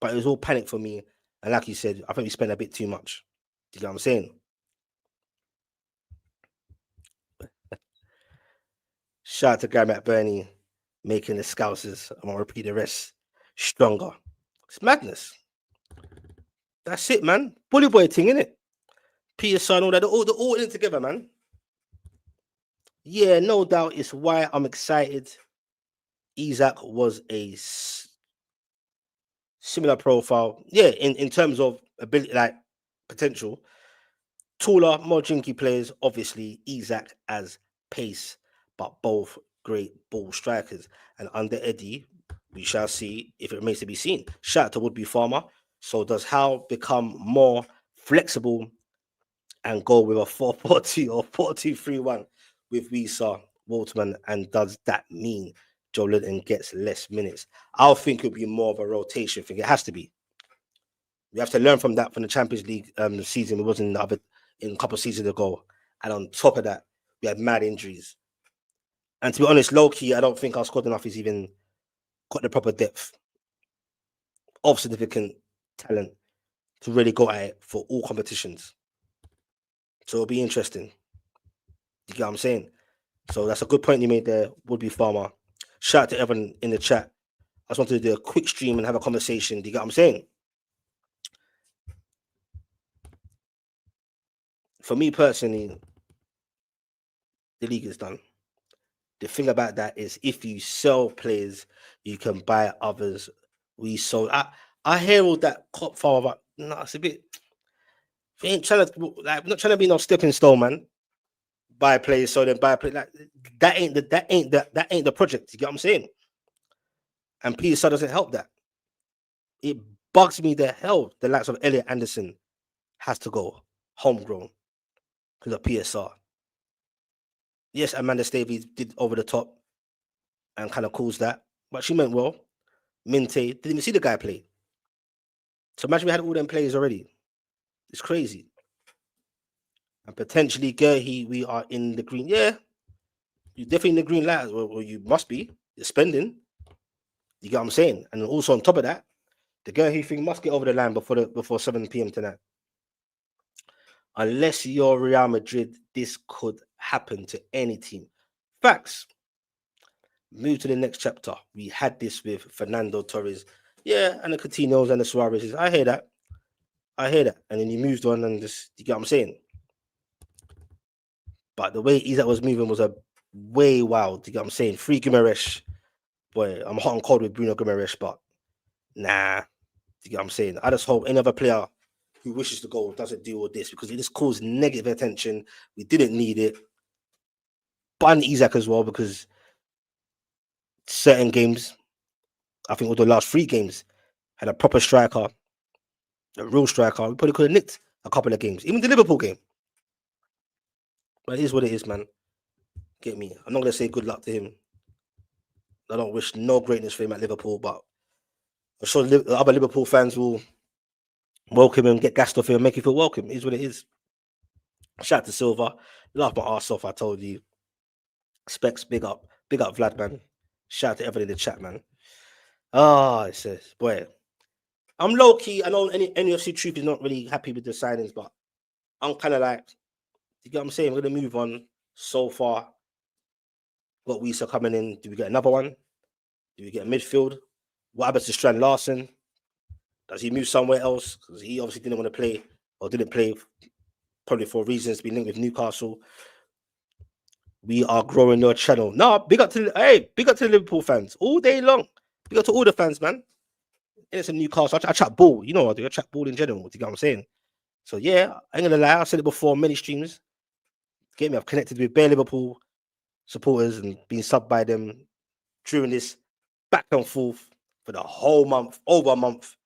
but it was all panic for me. And like you said, I think we spent a bit too much. Do you know what I'm saying? Shout out to Guy McBurney making the Scousers, I'm gonna repeat the rest, stronger. It's madness. That's it, man. Bully boy thing, innit? Peter Son, all that, they're all in it together, man. Yeah, no doubt. It's why I'm excited. Isak was a similar profile. Yeah, in terms of ability, like potential. Taller, more jinky players, obviously. Isak as pace, but both great ball strikers. And under Eddie, we shall see if it remains to be seen. Shout out to Woodby Farmer. So does Howe become more flexible and go with a 4-4-2 or 4-2-3-1 with Wissa, Waltman, and does that mean Joe Linton gets less minutes? I think it'll be more of a rotation thing. It has to be. We have to learn from that from the Champions League season. It wasn't in a couple of seasons ago. And on top of that, we had mad injuries. And to be honest, low key, I don't think our squad enough is even got the proper depth of significant talent to really go at it for all competitions. So it'll be interesting. You get what I'm saying? So that's a good point you made there, Woodby Farmer. Shout out to everyone in the chat. I just wanted to do a quick stream and have a conversation. Do you get what I'm saying? For me personally, the league is done. The thing about that is if you sell players, you can buy others. We sold. I hear all that cop file about. No, it's a bit. We ain't trying to like. Not trying to be no stepping stone, man. Buy players, so then buy players. Like that ain't the project. You get what I'm saying? And PSR doesn't help that. It bugs me the hell. The likes of Elliot Anderson has to go homegrown because of PSR. Yes, Amanda Davies did over the top and kind of caused that, but she meant well. Minte didn't even see the guy play. So imagine we had all them players already. It's crazy. And potentially, Gerhi, we are in the green. Yeah, you're definitely in the green light. Well, you must be. You're spending. You get what I'm saying? And also on top of that, the Gerhi thing must get over the line before 7 p.m. tonight. Unless you're Real Madrid, this could happen to any team. Facts. Move to the next chapter. We had this with Fernando Torres. Yeah, and the Coutinhos and the Suarez's. I hear that. And then you moved on and just, you get what I'm saying? But the way Isak was moving was a way wild. You get what I'm saying? Free Guimaraes. Boy, I'm hot and cold with Bruno Guimaraes, but nah. You get what I'm saying? I just hope any other player who wishes to go doesn't deal with this because it just caused negative attention. We didn't need it. Ban Isak as well because certain games, I think all the last 3 games, had a proper striker, a real striker. We probably could have nicked a couple of games, even the Liverpool game. But it is what it is, man. Get me? I'm not going to say good luck to him. I don't wish no greatness for him at Liverpool, but I'm sure the other Liverpool fans will welcome him, get gassed off him, and make you feel welcome. It is what it is. Shout out to Silver. Laugh my ass off, I told you. Specs, big up Vlad, man. Shout out to everybody in the chat, man. It says, boy, I'm low key. I know any NFC Troop is not really happy with the signings, but I'm kind of like, you get what I'm saying? We're gonna move on. So far, got Wissa coming in. Do we get another one? Do we get a midfield? What happens to Strand Larson? Does he move somewhere else? Because he obviously didn't want to play or didn't play, probably for reasons to be linked with Newcastle. We are growing your channel. No, big up to the Liverpool fans all day long. Big up to all the fans, man. And it's a Newcastle. I chat ball. You know what I do. I chat ball in general. Do you get what I'm saying? So yeah, I ain't gonna lie. I said it before many streams. Get me? I've connected with bare Liverpool supporters and been subbed by them during this back and forth for the whole month, over a month.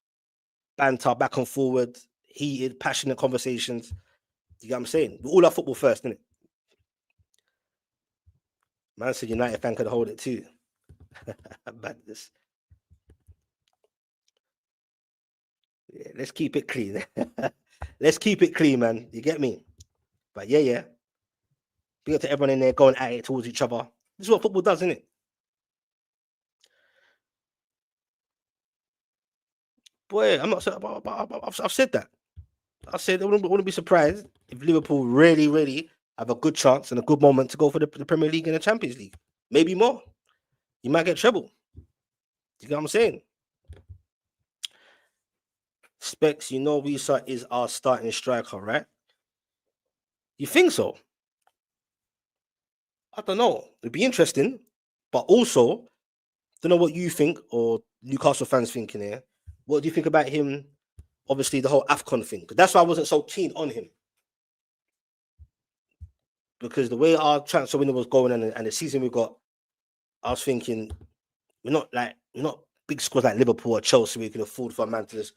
Banter back and forward, heated, passionate conversations. You get what I'm saying? We all our football first, innit? Man said United fan could hold it too. Badness. Yeah, let's keep it clean. Let's keep it clean, man. You get me? But yeah. Big up to everyone in there going at it towards each other. This is what football does, isn't it? Boy, I'm not. I've said that. I said I wouldn't be surprised if Liverpool really have a good chance and a good moment to go for the Premier League and the Champions League. Maybe more. You might get treble. You know what I'm saying? Specs, you know Wissa is our starting striker, right? You think so? I don't know. It'd be interesting, but also, don't know what you think or Newcastle fans thinking here. What do you think about him? Obviously, the whole AFCON thing. Because that's why I wasn't so keen on him. Because the way our transfer window was going and the season we got, I was thinking we're not big squads like Liverpool or Chelsea where you can afford for a man to just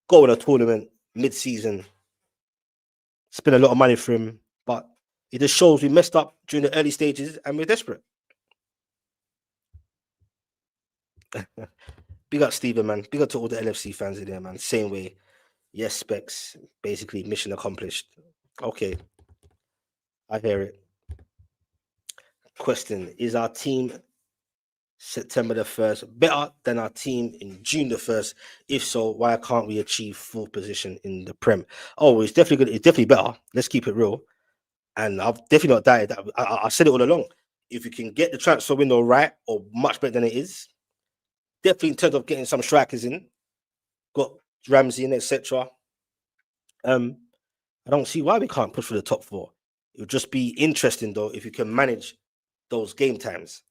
go in a tournament mid-season, spend a lot of money for him. But it just shows we messed up during the early stages and we're desperate. Big up Steven, man. Big up to all the LFC fans in there, man. Same way. Yes, Specs. Basically, mission accomplished. Okay. I hear it. Question: is our team September the 1st better than our team in June the 1st? If so, why can't we achieve full position in the Prem? Oh, it's definitely good. It's definitely better. Let's keep it real. And I've definitely not doubted that. I said it all along. If you can get the transfer window right or much better than it is, definitely in terms of getting some strikers in, got Ramsey in, etc. I don't see why we can't push for the top four. It would just be interesting though if you can manage those game times,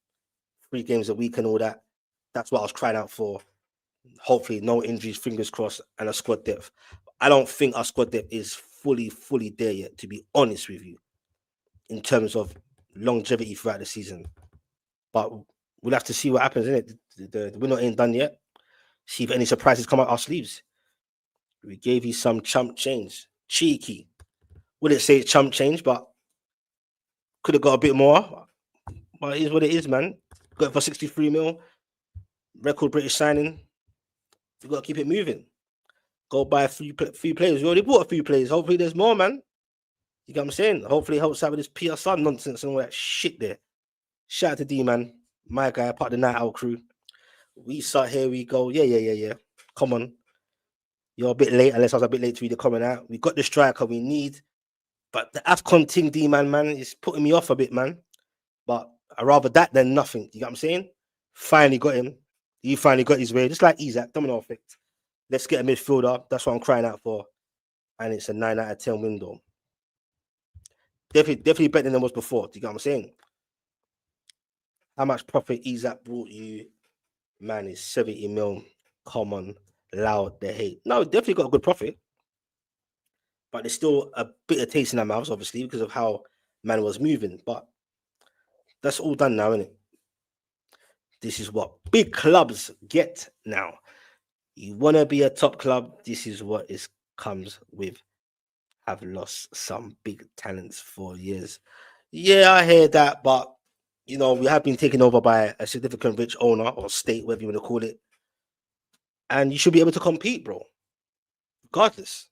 3 games a week and all that. That's what I was crying out for. Hopefully, no injuries, fingers crossed, and a squad depth. I don't think our squad depth is fully there yet, to be honest with you, in terms of longevity throughout the season. But we'll have to see what happens, innit? The window ain't done yet. See if any surprises come out our sleeves. We gave you some chump change. Cheeky. Wouldn't say it's chump change, but could have got a bit more. But it is what it is, man. Got it for 63 mil. Record British signing. You got to keep it moving. Go buy a few players. We already bought a few players. Hopefully there's more, man. You get what I'm saying? Hopefully it helps out with this PSR nonsense and all that shit there. Shout out to D, man. My guy, part of the Night Owl crew. We start here, we go. Yeah. Come on. You're a bit late, unless I was a bit late to read the comment out. We got the striker we need. But the AFCON thing, D, man, is putting me off a bit, man. But I'd rather that than nothing. You get what I'm saying? Finally got him. He finally got his way. Just like Isak, domino effect. Let's get a midfielder. That's what I'm crying out for. And it's a 9 out of 10 window. Definitely better than it was before. Do you get what I'm saying? How much profit Isak brought you? Man, it's 70 mil. Come on. Loud the hate. No, definitely got a good profit. But there's still a bit of taste in our mouths, obviously, because of how man was moving. But that's all done now, isn't it? This is what big clubs get now. You want to be a top club, this is what it comes with. Have lost some big talents for years. Yeah, I hear that, but you know, we have been taken over by a significant rich owner or state, whatever you want to call it. And you should be able to compete, bro. Regardless.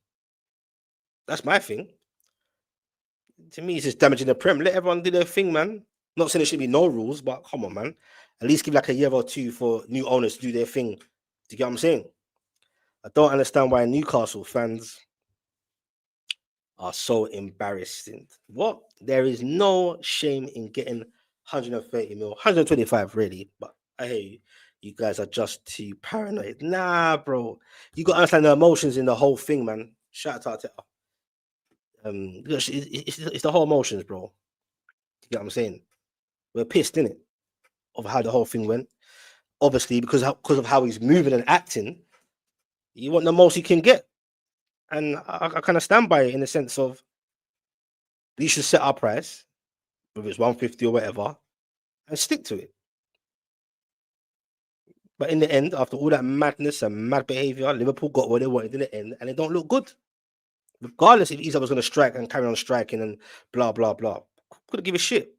That's my thing. To me, it's just damaging the Prem. Let everyone do their thing, man. Not saying there should be no rules, but come on, man. At least give like a year or two for new owners to do their thing. Do you get what I'm saying? I don't understand why Newcastle fans are so embarrassing. What? There is no shame in getting 130 mil, 125 really, but I hear you. You guys are just too paranoid. Nah, bro. You got to understand the emotions in the whole thing, man. Shout out to it's the whole emotions, bro. You get what I'm saying? We're pissed, innit, of how the whole thing went. Obviously, because of how he's moving and acting, you want the most you can get. And I kind of stand by it in the sense of we should set our price, whether it's 150 or whatever, and stick to it. But in the end, after all that madness and mad behaviour, Liverpool got what they wanted in the end, and it don't look good. Regardless if Isak was going to strike and carry on striking and blah blah blah, couldn't give a shit.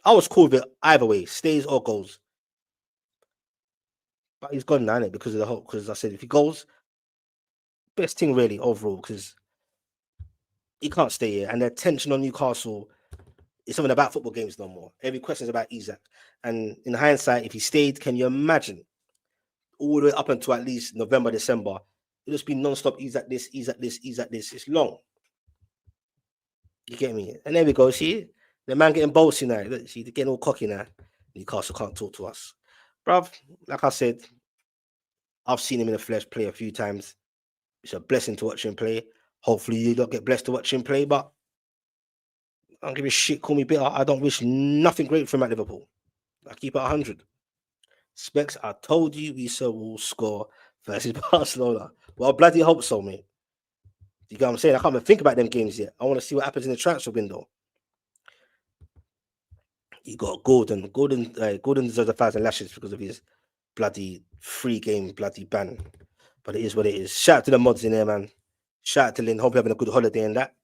I was cool with it either way, stays or goes. But he's gone now, innit, because of the whole. Because I said if he goes, best thing really overall, because he can't stay here, and the attention on Newcastle is something about football games no more. Every question is about Isak, and in hindsight, if he stayed, can you imagine all the way up until at least November, December? It'll just be non-stop. Isak this, Isak this, Isak this. It's long. You get me? And there we go. See, the man getting bossy now. Look, see, they're getting all cocky now. Newcastle can't talk to us, bruv. Like I said, I've seen him in the flesh play a few times. It's a blessing to watch him play. Hopefully, you don't get blessed to watch him play, but I don't give a shit. Call me bitter. I don't wish nothing great for him at Liverpool. I keep it 100. Specs, I told you Wissa will score versus Barcelona. Well, I bloody hope so, mate. You get what I'm saying? I can't even think about them games yet. I want to see what happens in the transfer window. You got Gordon. Gordon deserves 1,000 lashes because of his bloody free game, bloody ban. But it is what it is. Shout out to the mods in there, man. Shout out to Lynn. Hope you're having a good holiday and that.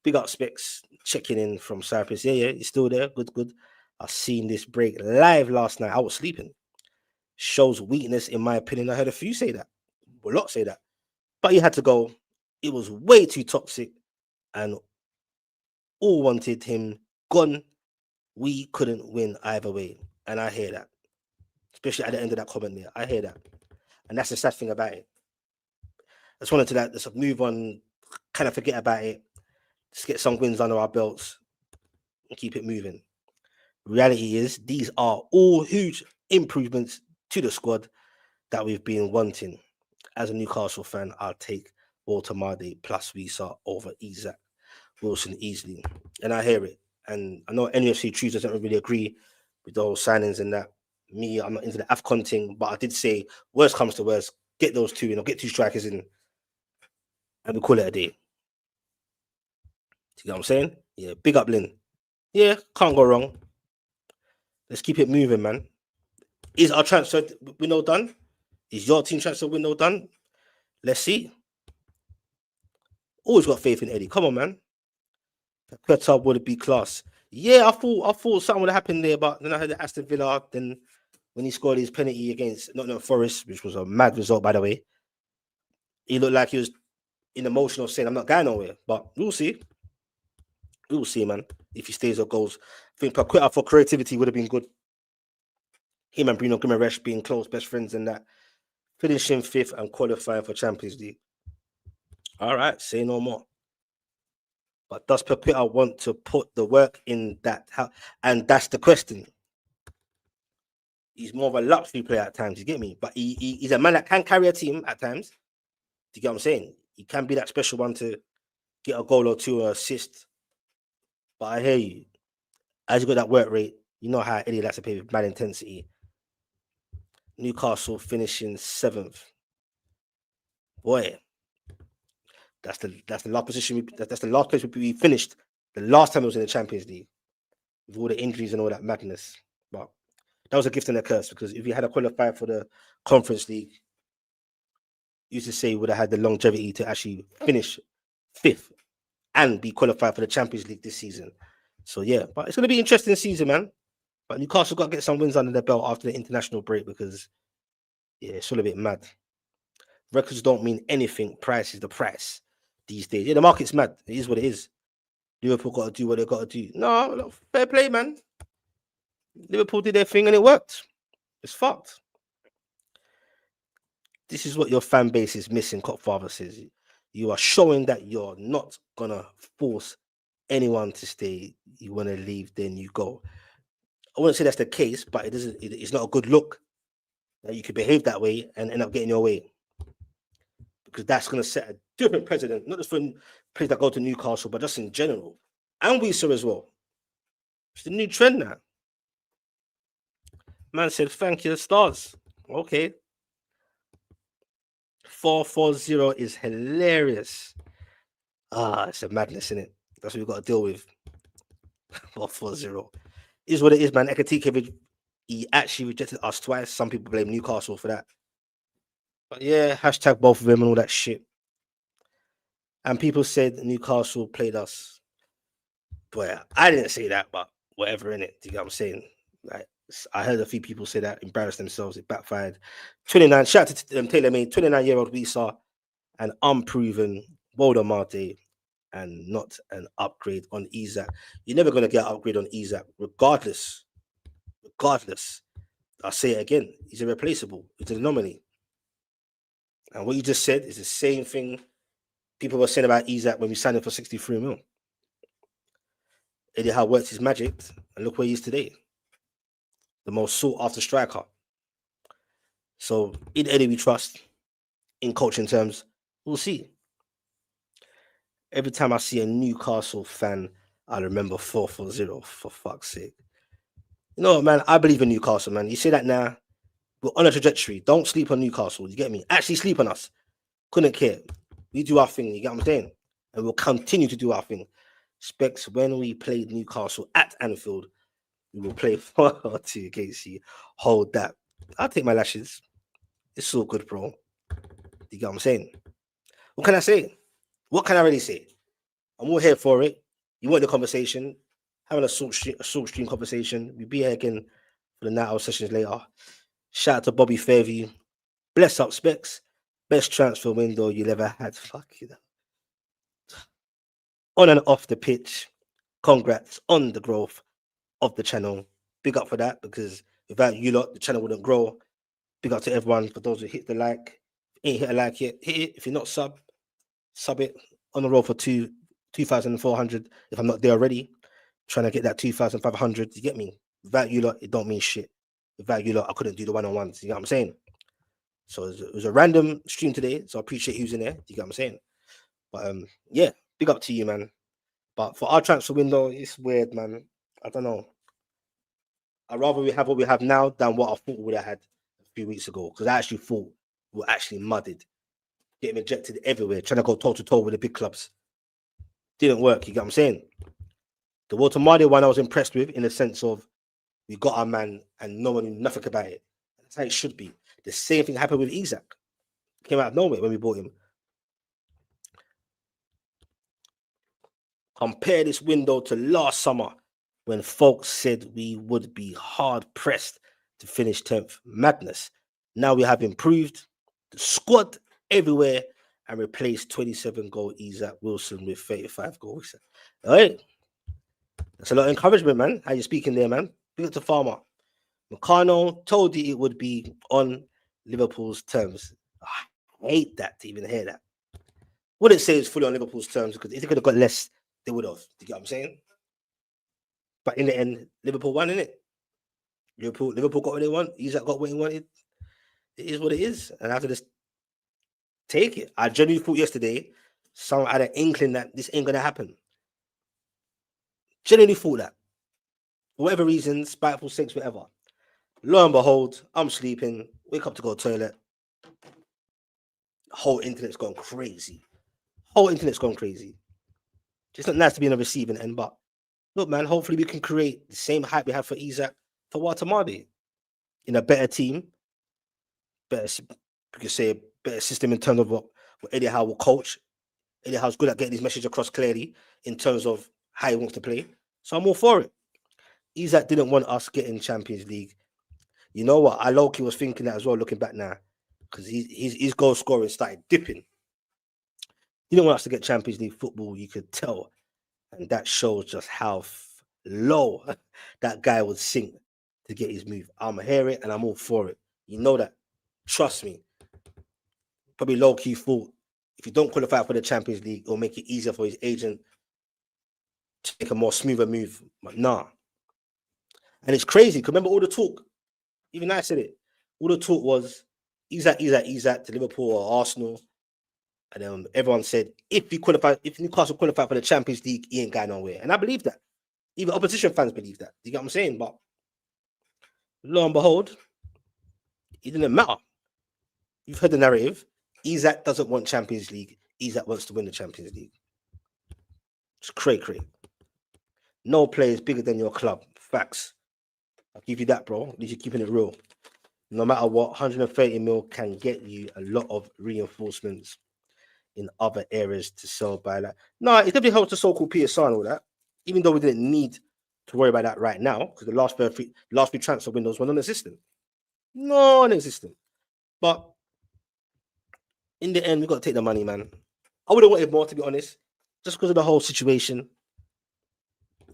Big up Specs. Checking in from Cyprus. Yeah, he's still there. Good. I seen this break live last night. I was sleeping. Shows weakness, in my opinion. I heard a few say that. A lot say that. But he had to go. It was way too toxic. And all wanted him gone. We couldn't win either way. And I hear that. Especially at the end of that comment there. I hear that. And that's the sad thing about it. I just wanted to let's move on, kind of forget about it. Just get some wins under our belts and keep it moving. Reality is, these are all huge improvements to the squad that we've been wanting. As a Newcastle fan, I'll take Walter Mardy plus Wissa over Isak Wilson easily. And I hear it. And I know NUFC Truth doesn't really agree with the whole signings and that. Me, I'm not into the AFCON thing, but I did say, worst comes to worst, get those two in, or get two strikers in, and we call it a day. You know what I'm saying? Yeah, big up Lynn. Yeah, can't go wrong. Let's keep it moving, man. Is our transfer window done? Is your team transfer window done? Let's see. Always got faith in Eddie. Come on, man. Petter would be class. Yeah, I thought something would have happened there, but then I heard the Aston Villa. Then when he scored his penalty against Nottingham Forest, which was a mad result, by the way, he looked like he was in emotional saying, "I'm not going nowhere." But we'll see. We'll see, man. If he stays or goes, I think Paqueta for creativity would have been good. Him and Bruno Guimaraes being close best friends and that, finishing 5th and qualifying for Champions League. All right, say no more. But does Paqueta want to put the work in that? And that's the question. He's more of a luxury player at times, you get me? But he's a man that can carry a team at times. Do you get what I'm saying? He can be that special one to get a goal or two or assist. But I hear you. As you got that work rate, you know how Eddie likes to play with mad intensity. Newcastle finishing 7th. Boy, that's the last position. That's the last place we finished the last time it was in the Champions League, with all the injuries and all that madness. But that was a gift and a curse, because if you had a qualifier for the Conference League, used to say we would have had the longevity to actually finish 5th and be qualified for the Champions League this season. So yeah, but it's going to be an interesting season, man. But Newcastle got to get some wins under their belt after the international break, because yeah, it's all a bit mad. Records don't mean anything. Price is the price these days. Yeah, the market's mad. It is what it is. Liverpool got to do what they got to do. No, fair play, man. Liverpool did their thing and it worked. It's fucked. This is what your fan base is missing, Copfather says. You are showing that you're not going to force anyone to stay. You want to leave, then you go. I wouldn't say that's the case, but it's not a good look that you could behave that way and end up getting your way. Because that's going to set a different precedent, not just for players that go to Newcastle, but just in general. And Wissa as well. It's the new trend now. Man said, thank you, the stars. Okay. 440 is hilarious. It's a madness, isn't it? That's what we've got to deal with. 440 is what it is, man. Ekatike, he actually rejected us twice. Some people blame Newcastle for that. But yeah, hashtag both of them and all that shit. And people said Newcastle played us. But I didn't say that, but whatever in it. Do you get what I'm saying? Like, I heard a few people say that, embarrassed themselves. It backfired. 29. Shout out to Taylor May, 29-year-old Wissa, an unproven Marte, and not an upgrade on Isak. You're never going to get an upgrade on Isak, regardless. Regardless. I'll say it again. He's irreplaceable. He's an anomaly. And what you just said is the same thing people were saying about Isak when we signed him for 63 mil. Eddie Howe worked his magic, and look where he is today. The most sought after striker. So in Eddie we trust. In coaching terms, we'll see. Every time I see a Newcastle fan, I remember 440, for fuck's sake. You know what, man? I believe in Newcastle, man. You say that now, we're on a trajectory. Don't sleep on Newcastle. You get me? Actually sleep on us. Couldn't care. We do our thing. You get what I'm saying? And we'll continue to do our thing. Specs, when we played Newcastle at Anfield, we will play 4-2 against you. Hold that. I'll take my lashes. It's so good, bro. You get what I'm saying? What can I say? What can I really say? I'm all here for it. You want the conversation? Having a short stream conversation. We'll be here again for the night out sessions later. Shout out to Bobby Fairview. Bless up, Specs. Best transfer window you'll ever had. Fuck you. On and off the pitch. Congrats on the growth of the channel. Big up for that, because without you lot, the channel wouldn't grow. Big up to everyone. For those who hit the like, ain't hit a like yet, hit it. If you're not sub it. On the road for 2,400. If I'm not there already, trying to get that 2,500. You get me? Without you lot, it don't mean shit. Without you lot, I couldn't do the one-on-ones. You get what I'm saying? So it was a random stream today. So I appreciate who's in there. You get what I'm saying? But yeah, big up to you, man. But for our transfer window, it's weird, man. I don't know. I'd rather we have what we have now than what I thought we would have had a few weeks ago. Because I actually thought we were actually mudded. Getting rejected everywhere, trying to go toe-to-toe with the big clubs. Didn't work, you get what I'm saying? The Walter Mardy one I was impressed with, in the sense of we got our man and no one knew nothing about it. That's how it should be. The same thing happened with Isak. Came out of nowhere when we bought him. Compare this window to last summer when folks said we would be hard pressed to finish 10th. Madness. Now we have improved the squad everywhere and replaced 27-goal Isak Wilson with 35 goals. All right. That's a lot of encouragement, man. How you speaking there, man? Big up to Farmer. Meccano told you it would be on Liverpool's terms. I hate that to even hear that. Wouldn't say it's fully on Liverpool's terms, because if they could have got less, they would have. You get what I'm saying? But in the end, Liverpool won, innit? Liverpool got what they want. Isak got what he wanted. It is what it is. And I have to just take it. I genuinely thought yesterday someone had an inkling that this ain't going to happen. Genuinely thought that. For whatever reason, spiteful sakes, whatever. Lo and behold, I'm sleeping. Wake up to go to the toilet. Whole internet's gone crazy. It's not nice to be on the receiving end, but look, man, hopefully we can create the same hype we have for Isak for Walter Mardy in a better team, better, you could say, a better system in terms of what Eddie Howe will coach. Eddie Howe's good at getting his message across clearly in terms of how he wants to play. So I'm all for it. Isak didn't want us getting Champions League. You know what? I low-key was thinking that as well, looking back now, because his goal scoring started dipping. He didn't want us to get Champions League football, you could tell. And that shows just how low that guy would sink to get his move. I'm hear it and I'm all for it. You know that. Trust me. Probably low-key thought if you don't qualify for the Champions League, it'll make it easier for his agent to take a more smoother move. But nah. And it's crazy, because remember all the talk, even I said it, all the talk was Isak to Liverpool or Arsenal. And then everyone said, if Newcastle qualify for the Champions League, he ain't going nowhere. And I believe that. Even opposition fans believe that. You get what I'm saying? But lo and behold, it didn't matter. You've heard the narrative. Isak doesn't want Champions League. Isak wants to win the Champions League. It's cray. No player is bigger than your club. Facts. I'll give you that, bro. At least you're keeping it real. No matter what, 130 mil can get you a lot of reinforcements in other areas to sell by that. No, it definitely helps the so-called PSR and all that. Even though we didn't need to worry about that right now, because the last three transfer windows were non-existent. Non-existent. But in the end, we got to take the money, man. I would have wanted more, to be honest, just because of the whole situation.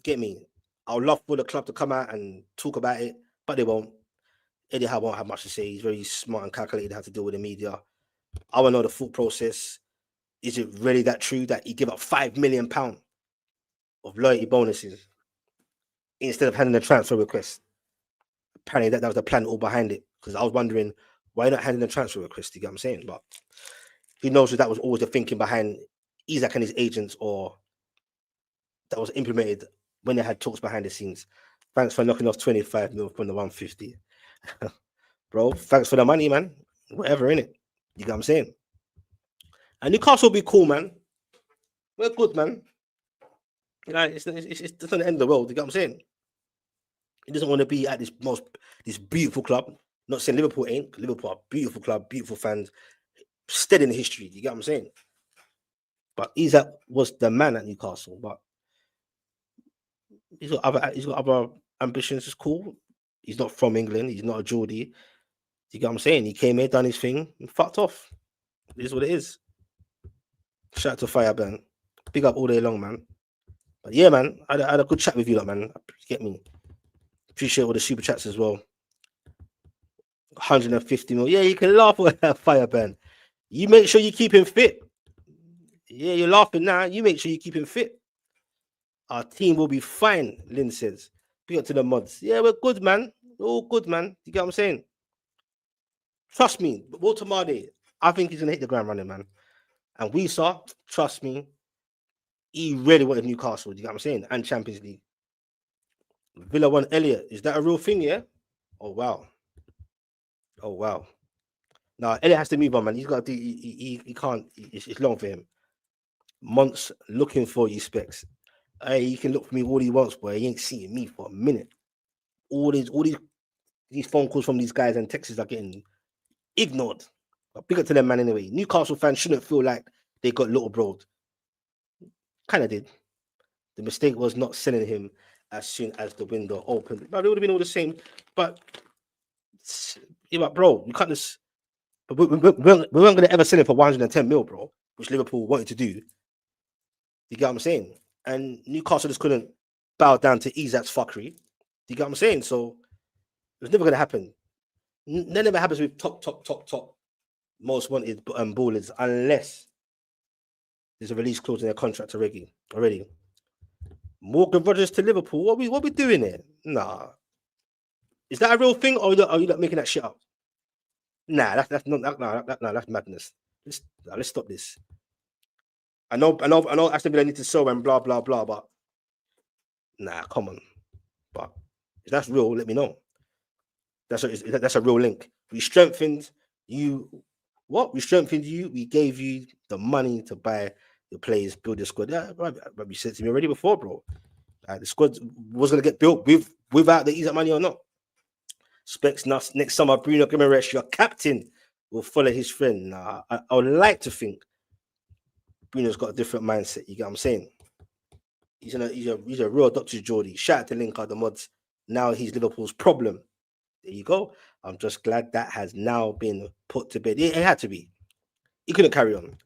Get me? I would love for the club to come out and talk about it, but they won't. Eddie Howe won't have much to say. He's very smart and calculated how to deal with the media. I want to know the thought process. Is it really that true that he give up £5 million of loyalty bonuses instead of handing a transfer request? Apparently that was the plan all behind it, because I was wondering why not handing a transfer request. You get what I'm saying? But who knows if that was always the thinking behind Isak and his agents, or that was implemented when they had talks behind the scenes. Thanks for knocking off 25 mil from the 150. Bro, thanks for the money, man. Whatever, innit? You get what I'm saying? And Newcastle will be cool, man. We're good, man. You know, it's not the end of the world. You get what I'm saying? He doesn't want to be at this beautiful club. Not saying Liverpool ain't. Liverpool are a beautiful club, beautiful fans, steady in the history. You get what I'm saying? But Isak was the man at Newcastle. But he's got other ambitions. It's cool. He's not from England. He's not a Geordie. You get what I'm saying? He came here, done his thing, and fucked off. It is what it is. Shout out to Fireburn. Big up all day long, man. But yeah, man, I had a good chat with you, man. Get me? Appreciate all the super chats as well. 150 mil. Yeah, you can laugh at that, Fireburn. You make sure you keep him fit. Yeah, you're laughing now. You make sure you keep him fit. Our team will be fine, Lynn says. Big up to the mods. Yeah, we're good, man. We're all good, man. You get what I'm saying? Trust me, Walter Mardy, I think he's going to hit the ground running, man. And Wissa, trust me, he really wanted Newcastle. You get what I'm saying? And Champions League. Villa won Elliott. Is that a real thing, yeah? Oh, wow. Oh, wow. Now, Elliott has to move on, man. He's got to do, he can't, it's long for him. Months looking for you, Specs. Hey, he can look for me all he wants, boy. He ain't seeing me for a minute. All these phone calls from these guys and texts are getting ignored. But big up to them, man, anyway. Newcastle fans shouldn't feel like they got little broad. Kind of did. The mistake was not selling him as soon as the window opened. But it would have been all the same. But, yeah, but bro, you can't just... But we weren't going to ever sell him for 110 mil, bro, which Liverpool wanted to do. You get what I'm saying? And Newcastle just couldn't bow down to Isak's fuckery. You get what I'm saying? So it was never going to happen. That never happens with top most wanted ballers unless there's a release clause in their contract already. Morgan Rogers to Liverpool. What we doing here? Nah. Is that a real thing, or are you not making that shit up? Nah, that's madness. Let's stop this. I know Aston Villa need to sell and blah blah blah, but nah, come on. But if that's real, let me know. That's a real link. We strengthened you. What? We strengthened you. We gave you the money to buy the players, build the squad. Yeah, but you said to me already before, bro. The squad was going to get built without the Isak money or not. Specs next summer, Bruno Guimaraes, your captain, will follow his friend. Nah, I would like to think Bruno's got a different mindset. You get what I'm saying? He's a real Dr. Geordie. Shout out to Linker, the mods. Now he's Liverpool's problem. There you go. I'm just glad that has now been put to bed. It had to be. He couldn't carry on.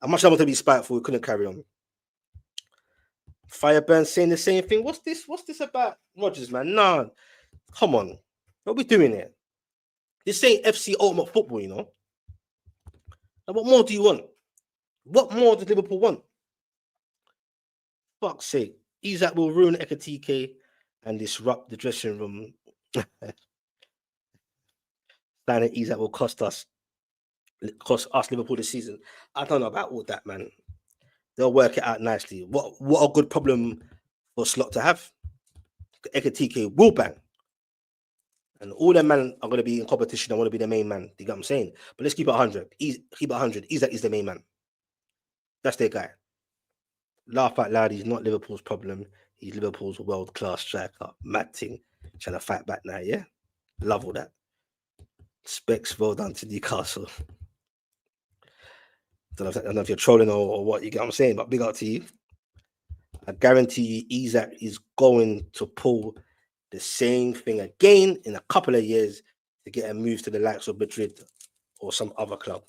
As much as I want to be spiteful, he couldn't carry on. Fireburn saying the same thing. What's this about Rodgers, man? Nah, come on. What are we doing here? This ain't FC Ultimate Football, you know. Now, what more do you want? What more does Liverpool want? Fuck's sake. Isak will ruin Ekatike and disrupt the dressing room. Signing Isak will cost us Liverpool this season. I don't know about all that, man. They'll work it out nicely. What a good problem for Slot to have. Ekatike will bang. And all them men are going to be in competition. I want to be the main man. You get what I'm saying? But let's keep it 100. Keep it 100. Isak is the main man. That's their guy. Laugh out loud. He's not Liverpool's problem. He's Liverpool's world-class striker. Mad thing. Trying to fight back now, yeah? Love all that. Specs, well done to Newcastle. I don't know if you're trolling or what, you get what I'm saying, but big up to you. I guarantee you Isak is going to pull the same thing again in a couple of years to get a move to the likes of Madrid or some other club.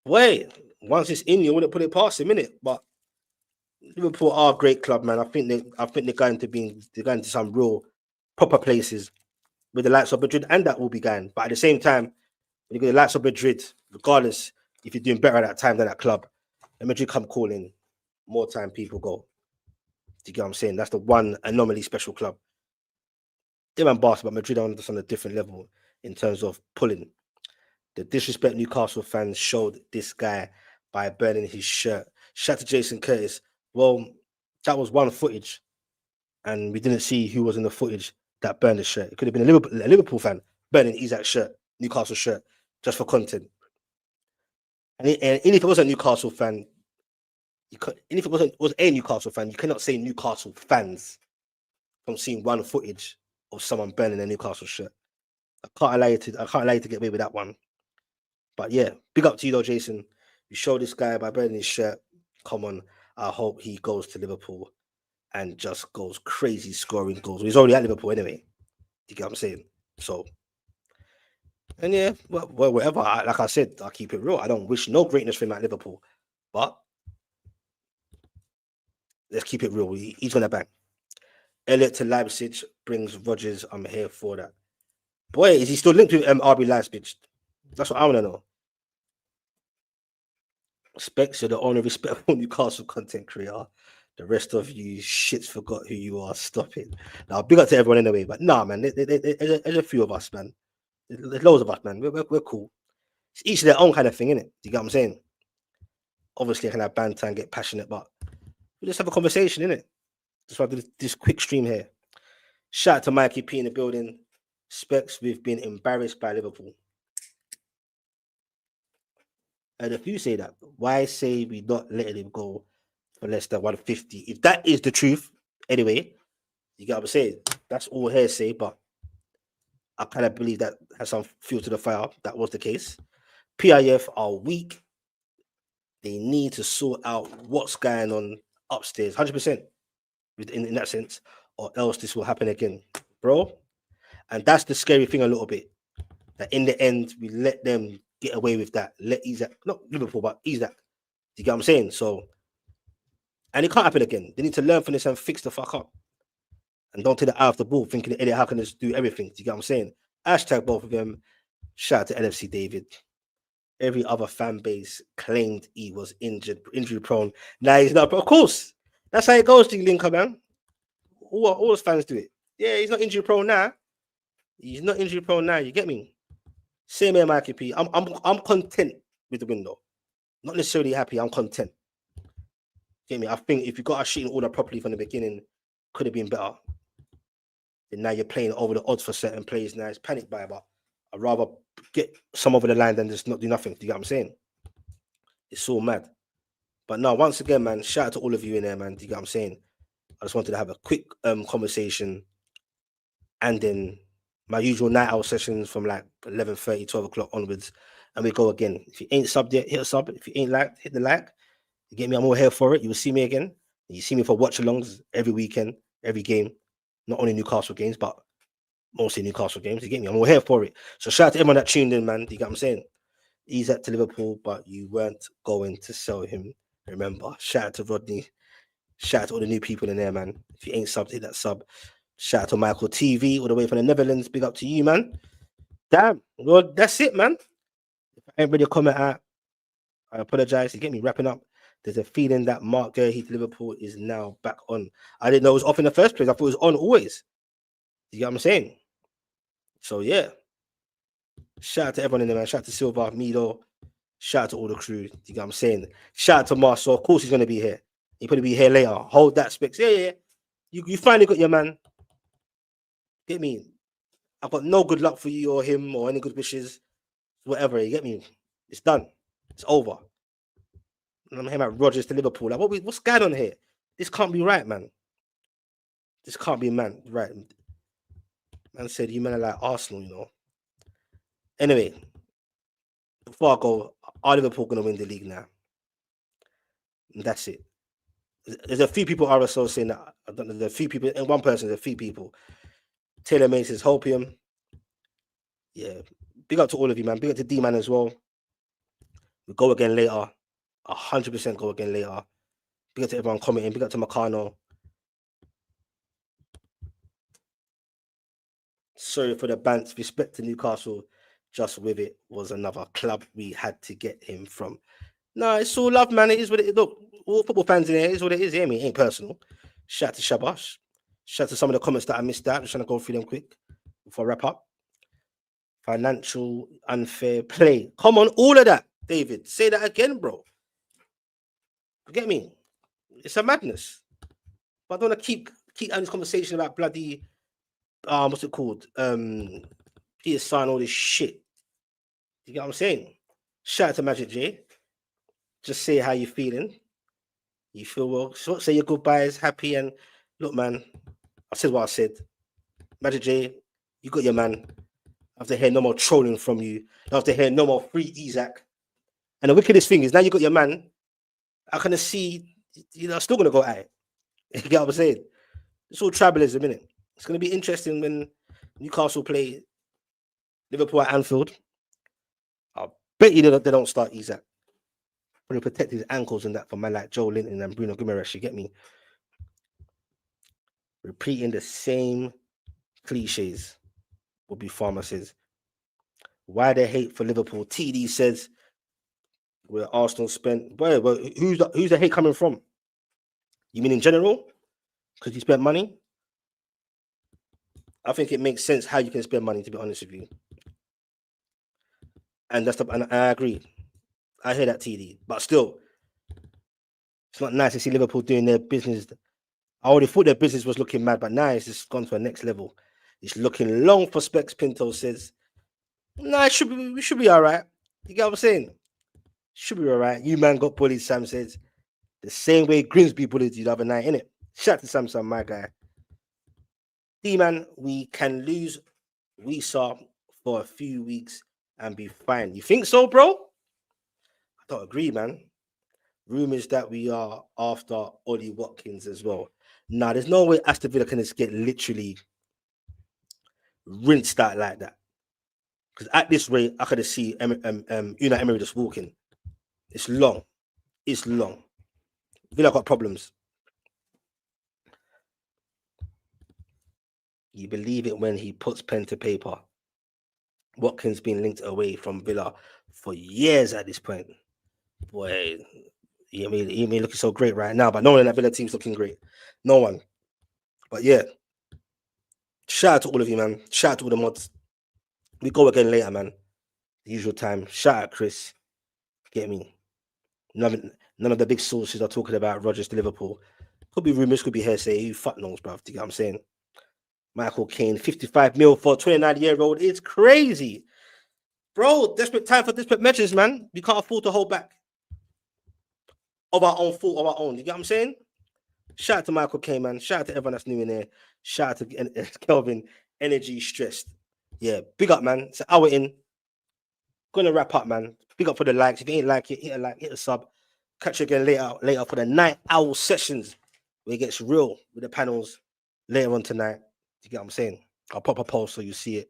Wait, once it's in, you wouldn't put it past him, innit? But Liverpool are a great club, man. I think they're going to some real proper places with the likes of Madrid, and that will be going. But at the same time, when you go to the likes of Madrid, regardless if you're doing better at that time than that club, and Madrid come calling, more time people go. Do you get what I'm saying? That's the one anomaly special club. Them and Barca, but Madrid are just on a different level in terms of pulling. The disrespect Newcastle fans showed this guy by burning his shirt. Shout to Jason Curtis. Well, that was one footage, and we didn't see who was in the footage that burned the shirt. It could have been a Liverpool fan burning Isak's shirt, Newcastle shirt, just for content. And if it was a Newcastle fan, and if it was a Newcastle fan, you cannot say Newcastle fans from seeing one footage of someone burning a Newcastle shirt. I can't allow you to get away with that one. But yeah, big up to you though, Jason. You show this guy by burning his shirt. Come on, I hope he goes to Liverpool and just goes crazy scoring goals. He's already at Liverpool anyway. You get what I'm saying? So, and yeah, well, whatever. Like I said, I keep it real. I don't wish no greatness for him at Liverpool, but let's keep it real. He's gonna bang. Elliot to Leipzig brings Rodgers. I'm here for that. Boy, is he still linked with RB Leipzig? That's what I want to know. Specs, you're the only respectful Newcastle content creator. The rest of you shits forgot who you are. Stop it. Now, big up to everyone anyway. But nah, man, there's a few of us, man. There's loads of us, man. We're cool. It's each their own kind of thing, innit? Do you get what I'm saying? Obviously, I can have banter and get passionate, but we just have a conversation, innit? Just want to do this quick stream here. Shout out to Mikey P in the building. Specs, we've been embarrassed by Liverpool. And if you say that, why say we not letting him go for less than 150? If that is the truth, anyway, you get what I'm saying? That's all hearsay, but I kind of believe that has some fuel to the fire. That was the case. PIF are weak. They need to sort out what's going on upstairs, 100% in that sense, or else this will happen again, bro. And that's the scary thing a little bit. That in the end, we let them get away with that. Let Isak, not Liverpool, but Isak. Do you get what I'm saying? So, and it can't happen again. They need to learn from this and fix the fuck up. And don't take the eye off the ball thinking, Eddie, how can this do everything? Do you get what I'm saying? Hashtag both of them. Shout out to NFC David. Every other fan base claimed he was injury prone. Now he's not, but of course, that's how it goes, to Linker, man. All those fans do it. Yeah, he's not injury prone now. He's not injury prone now. You get me? Same here, Mikey P. I'm content with the window. Not necessarily happy. I'm content. Get me? I think if you got our shit in order properly from the beginning, could have been better. And now you're playing over the odds for certain players. Now it's panic buy, but I'd rather get some over the line than just not do nothing. Do you get what I'm saying? It's so mad. But no, once again, man, shout out to all of you in there, man. Do you get what I'm saying? I just wanted to have a quick conversation, and then my usual night out sessions from like 11:30, 12 o'clock onwards, and we go again. If you ain't subbed yet, hit a sub. If you ain't liked, hit the like. You get me? I'm all here for it. You will see me again. You see me for watch-alongs every weekend, every game. Not only Newcastle games, but mostly Newcastle games. You get me? I'm all here for it. So shout out to everyone that tuned in, man. You get what I'm saying? Isak to Liverpool, but you weren't going to sell him. Remember, shout out to Rodney. Shout out to all the new people in there, man. If you ain't subbed, hit that sub. Shout out to Michael TV, all the way from the Netherlands. Big up to you, man. Damn. Well, that's it, man. If I ain't ready to comment out, I apologize. You get me wrapping up. There's a feeling that Mark Gurley to Liverpool is now back on. I didn't know it was off in the first place. I thought it was on always. You get what I'm saying? So, yeah. Shout out to everyone in there, man. Shout out to Silva, Mido. Shout out to all the crew. You get what I'm saying? Shout out to Marcel. Of course he's going to be here. He's going to be here later. Hold that, Specs. Yeah. You finally got your man. Get me? I've got no good luck for you or him or any good wishes, whatever. You get me? It's done. It's over. And I'm hearing about Rodgers to Liverpool. Like, what's going on here? This can't be right, man. This can't be right. Man said you men are like Arsenal, you know. Anyway, before I go, are Liverpool gonna win the league now? And that's it. There's a few people RSO saying that. There's a few people, and one person, there's a few people. Taylor May says Hopium. Yeah. Big up to all of you, man. Big up to D-Man as well. We go again later. 100% go again later. Big up to everyone commenting. Big up to Makano. Sorry for the bants. Respect to Newcastle. Just with it was another club we had to get him from. No, it's all love, man. It is what it is. Look, all football fans in here is what it is. It ain't personal. Shout out to Shabash. Shout out to some of the comments that I missed out. I'm just trying to go through them quick before I wrap up. Financial unfair play. Come on, all of that, David. Say that again, bro. Get me? It's a madness. But I don't want to keep having this conversation about bloody what's it called? Peter sign all this shit. You get what I'm saying? Shout out to Magic J. Just say how you're feeling. You feel well. So say your goodbyes, happy, and look, man. I said what I said. Magic J, you got your man. I have to hear no more trolling from you. I have to hear no more free Isak. And the wickedest thing is now you got your man. I kind of see you're still gonna go at it. You get what I'm saying? It's all tribalism, isn't it? It's gonna be interesting when Newcastle play Liverpool at Anfield. I'll bet you they don't start Isak. To protect his ankles and that for man like Joe Linton and Bruno Guimaraes, you get me? Repeating the same cliches would be Farmer says. Why they hate for Liverpool? TD says where Arsenal spent. Well, who's the hate coming from? You mean in general? Because you spent money? I think it makes sense how you can spend money, to be honest with you. And and I agree. I hear that, TD. But still, it's not nice to see Liverpool doing their business. I already thought their business was looking mad, but now it's just gone to a next level. It's looking long for Specs. Pinto says, nah, we should be all right. You get what I'm saying? Should be all right. You man got bullied, Sam says. The same way Grimsby bullied you the other night, innit? Shout out to Samson, my guy. D-man, we can lose Wissa for a few weeks and be fine. You think so, bro? I don't agree, man. Rumours that we are after Ollie Watkins as well. Nah, there's no way Aston Villa can just get literally rinsed out like that. Because at this rate, I could have seen Unai Emery just walking. It's long. It's long. Villa got problems. You believe it when he puts pen to paper. Watkins been linked away from Villa for years at this point. Boy, he may looking so great right now, but no one in that Villa team's looking great. No one. But yeah, shout out to all of you, man. Shout out to all the mods. We go again later, man. The usual time. Shout out Chris. Get me? None of the big sources are talking about Rodgers to Liverpool. Could be rumours, could be hearsay. Who fuck knows, bruv? Do you get what I'm saying? Michael Caine, 55 mil for a 29-year-old. It's crazy. Bro, desperate time for desperate measures, man. We can't afford to hold back. Of our own fault, of our own. You get what I'm saying? Shout out to Michael Caine, man. Shout out to everyone that's new in there. Shout out to Kelvin, energy stressed. Yeah, big up, man. It's an hour in. Gonna wrap up, man. Big up for the likes. If you ain't like it, hit a like, hit a sub. Catch you again later for the night owl sessions where it gets real with the panels later on tonight. You get what I'm saying? I'll pop a post so you see it.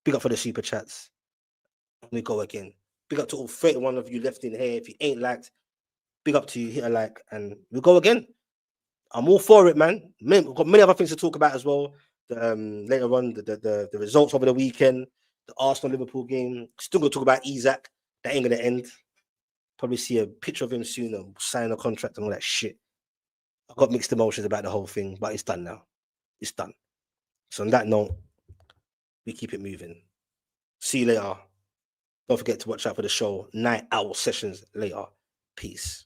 Big up for the super chats. We go again. Big up to all 31 of you left in here. If you ain't liked, big up to you. Hit a like and we go again. I'm all for it, man. We've got many other things to talk about as well. Later on, the results over the weekend, the Arsenal Liverpool game. Still gonna talk about Isak. That ain't gonna end. Probably see a picture of him soon and sign a contract and all that shit. I've got mixed emotions about the whole thing, but it's done now. It's done. So on that note, we keep it moving. See you later. Don't forget to watch out for the show. Night Owl Sessions later. Peace.